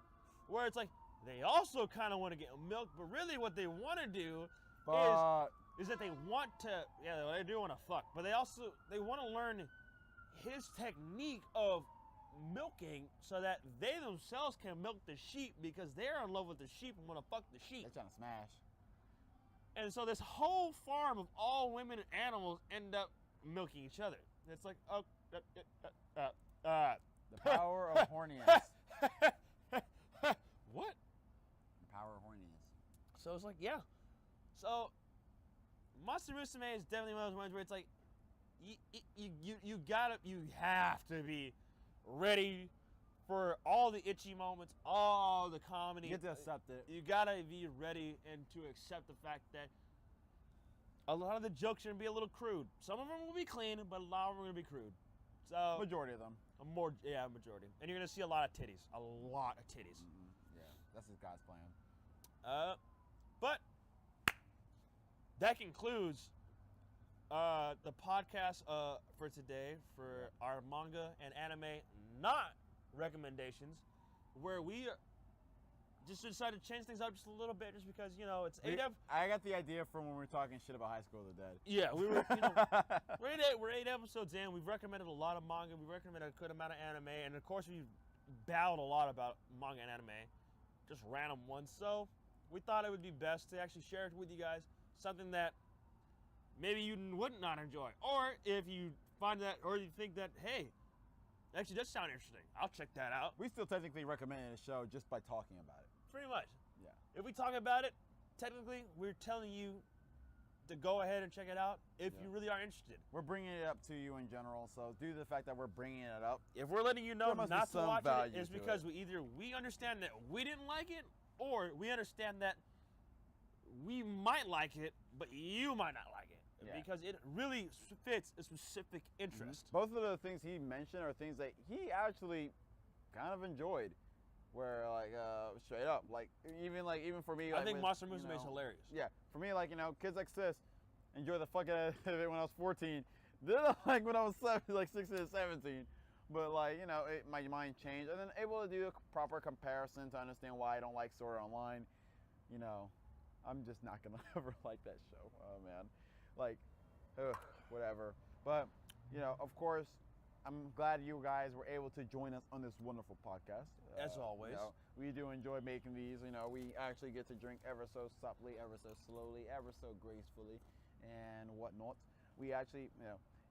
where it's like they also kind of want to get milk, but really what they want to do But is that they want to they do want to fuck, but they want to learn his technique of milking so that they themselves can milk the sheep because they're in love with the sheep and want to fuck the sheep. they're trying to smash. And so this whole farm of all women and animals end up milking each other. It's like, The power of horniness. what? The power of horniness. So it's like, yeah. So Monster Musume is definitely one of those ones where it's like, you have to be ready for all the itchy moments, all the comedy. You get to accept it. You gotta be ready and to accept the fact that a lot of the jokes are gonna be a little crude. Some of them will be clean, but a lot of them are gonna be crude. So Majority of them. A majority. And you're gonna see a lot of titties. A lot of titties. Yeah, that's his God's plan. But that concludes the podcast for today for our manga and anime not recommendations, where we just decided to change things up just a little bit, just because it's I got the idea from when we were talking shit about High School of the Dead. Yeah, we were. We're 8 episodes in. We've recommended a lot of manga. We recommended a good amount of anime, and of course we've babbled a lot about manga and anime, just random ones. So we thought it would be best to actually share it with you guys, something that maybe you would not enjoy, or if you find that, or you think that, hey, it actually does sound interesting, I'll check that out. We still technically recommended the show just by talking about it. Pretty much. Yeah. If we talk about it, technically we're telling you to go ahead and check it out if you really are interested. We're bringing it up to you in general, so due to the fact that we're bringing it up, if we're letting you know there must not be to some watch value it, it's to because it. we understand that we didn't like it, or we understand that we might like it, but you might not like it. Yeah. Because it really fits a specific interest. Both of the things he mentioned are things that he actually kind of enjoyed. Where straight up, even for me, I think with, Monster Musume is hilarious. Yeah, for me, kids like sis enjoy the fuck out of it when I was 14. Didn't like when I was 16 and 17. But my mind changed, and then able to do a proper comparison to understand why I don't like Sword Art Online. I'm just not gonna ever like that show. Oh man, whatever. But of course, I'm glad you guys were able to join us on this wonderful podcast. As always. We do enjoy making these. We actually get to drink ever so softly, ever so slowly, ever so gracefully, and whatnot. We actually,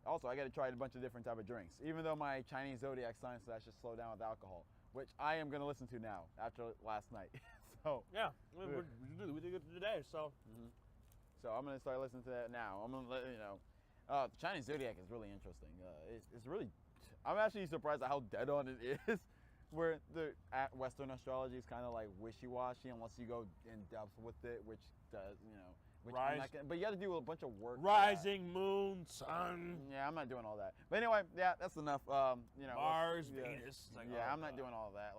also I got to try a bunch of different type of drinks. Even though my Chinese zodiac sign says I should slow down with alcohol, which I am going to listen to now after last night. So yeah, we did it today. So. So I'm going to start listening to that now. I'm going to let you know. The Chinese zodiac is really interesting. It's really, I'm actually surprised at how dead on it is. Where the Western astrology is kind of like wishy-washy unless you go in depth with it, which does, which I'm not gonna, but you got to do a bunch of work. Rising, moon, sun. Yeah, I'm not doing all that. But anyway, yeah, that's enough. Mars, Venus. I'm not doing all that.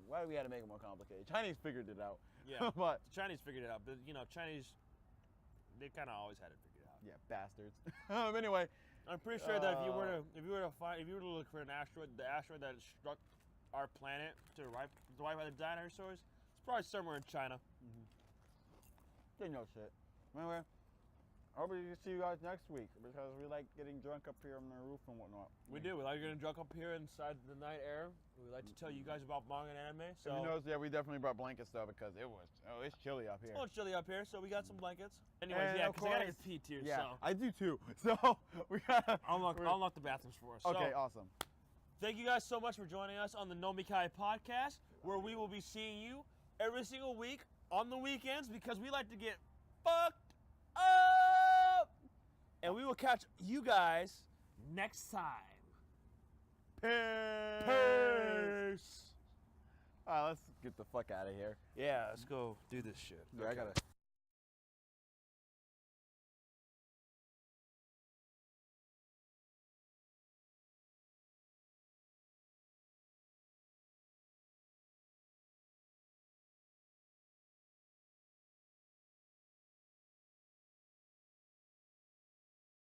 Why do we have to make it more complicated? Chinese figured it out. Yeah, but the Chinese figured it out. But Chinese, they kind of always had it figured out. Yeah, bastards. Anyway, I'm pretty sure that if you were to look for an asteroid, the asteroid that struck our planet to wipe out the dinosaurs, it's probably somewhere in China. They know shit. Anyway, I hope we see you guys next week because we like getting drunk up here on the roof and whatnot. We do. We like getting drunk up here inside the night air. We like to tell you guys about manga and anime. So you notice, we definitely brought blankets though because it's chilly up here. It's chilly up here, so we got some blankets. Anyways, because I gotta get pee too. Yeah, so. I do too. So we gotta unlock the bathrooms for us. Okay, so, awesome. Thank you guys so much for joining us on the Nomikai podcast, where we will be seeing you every single week on the weekends because we like to get fucked up. And we will catch you guys next time. Peace. Peace. All right, let's get the fuck out of here. Yeah, let's go do this shit. Yeah, I gotta.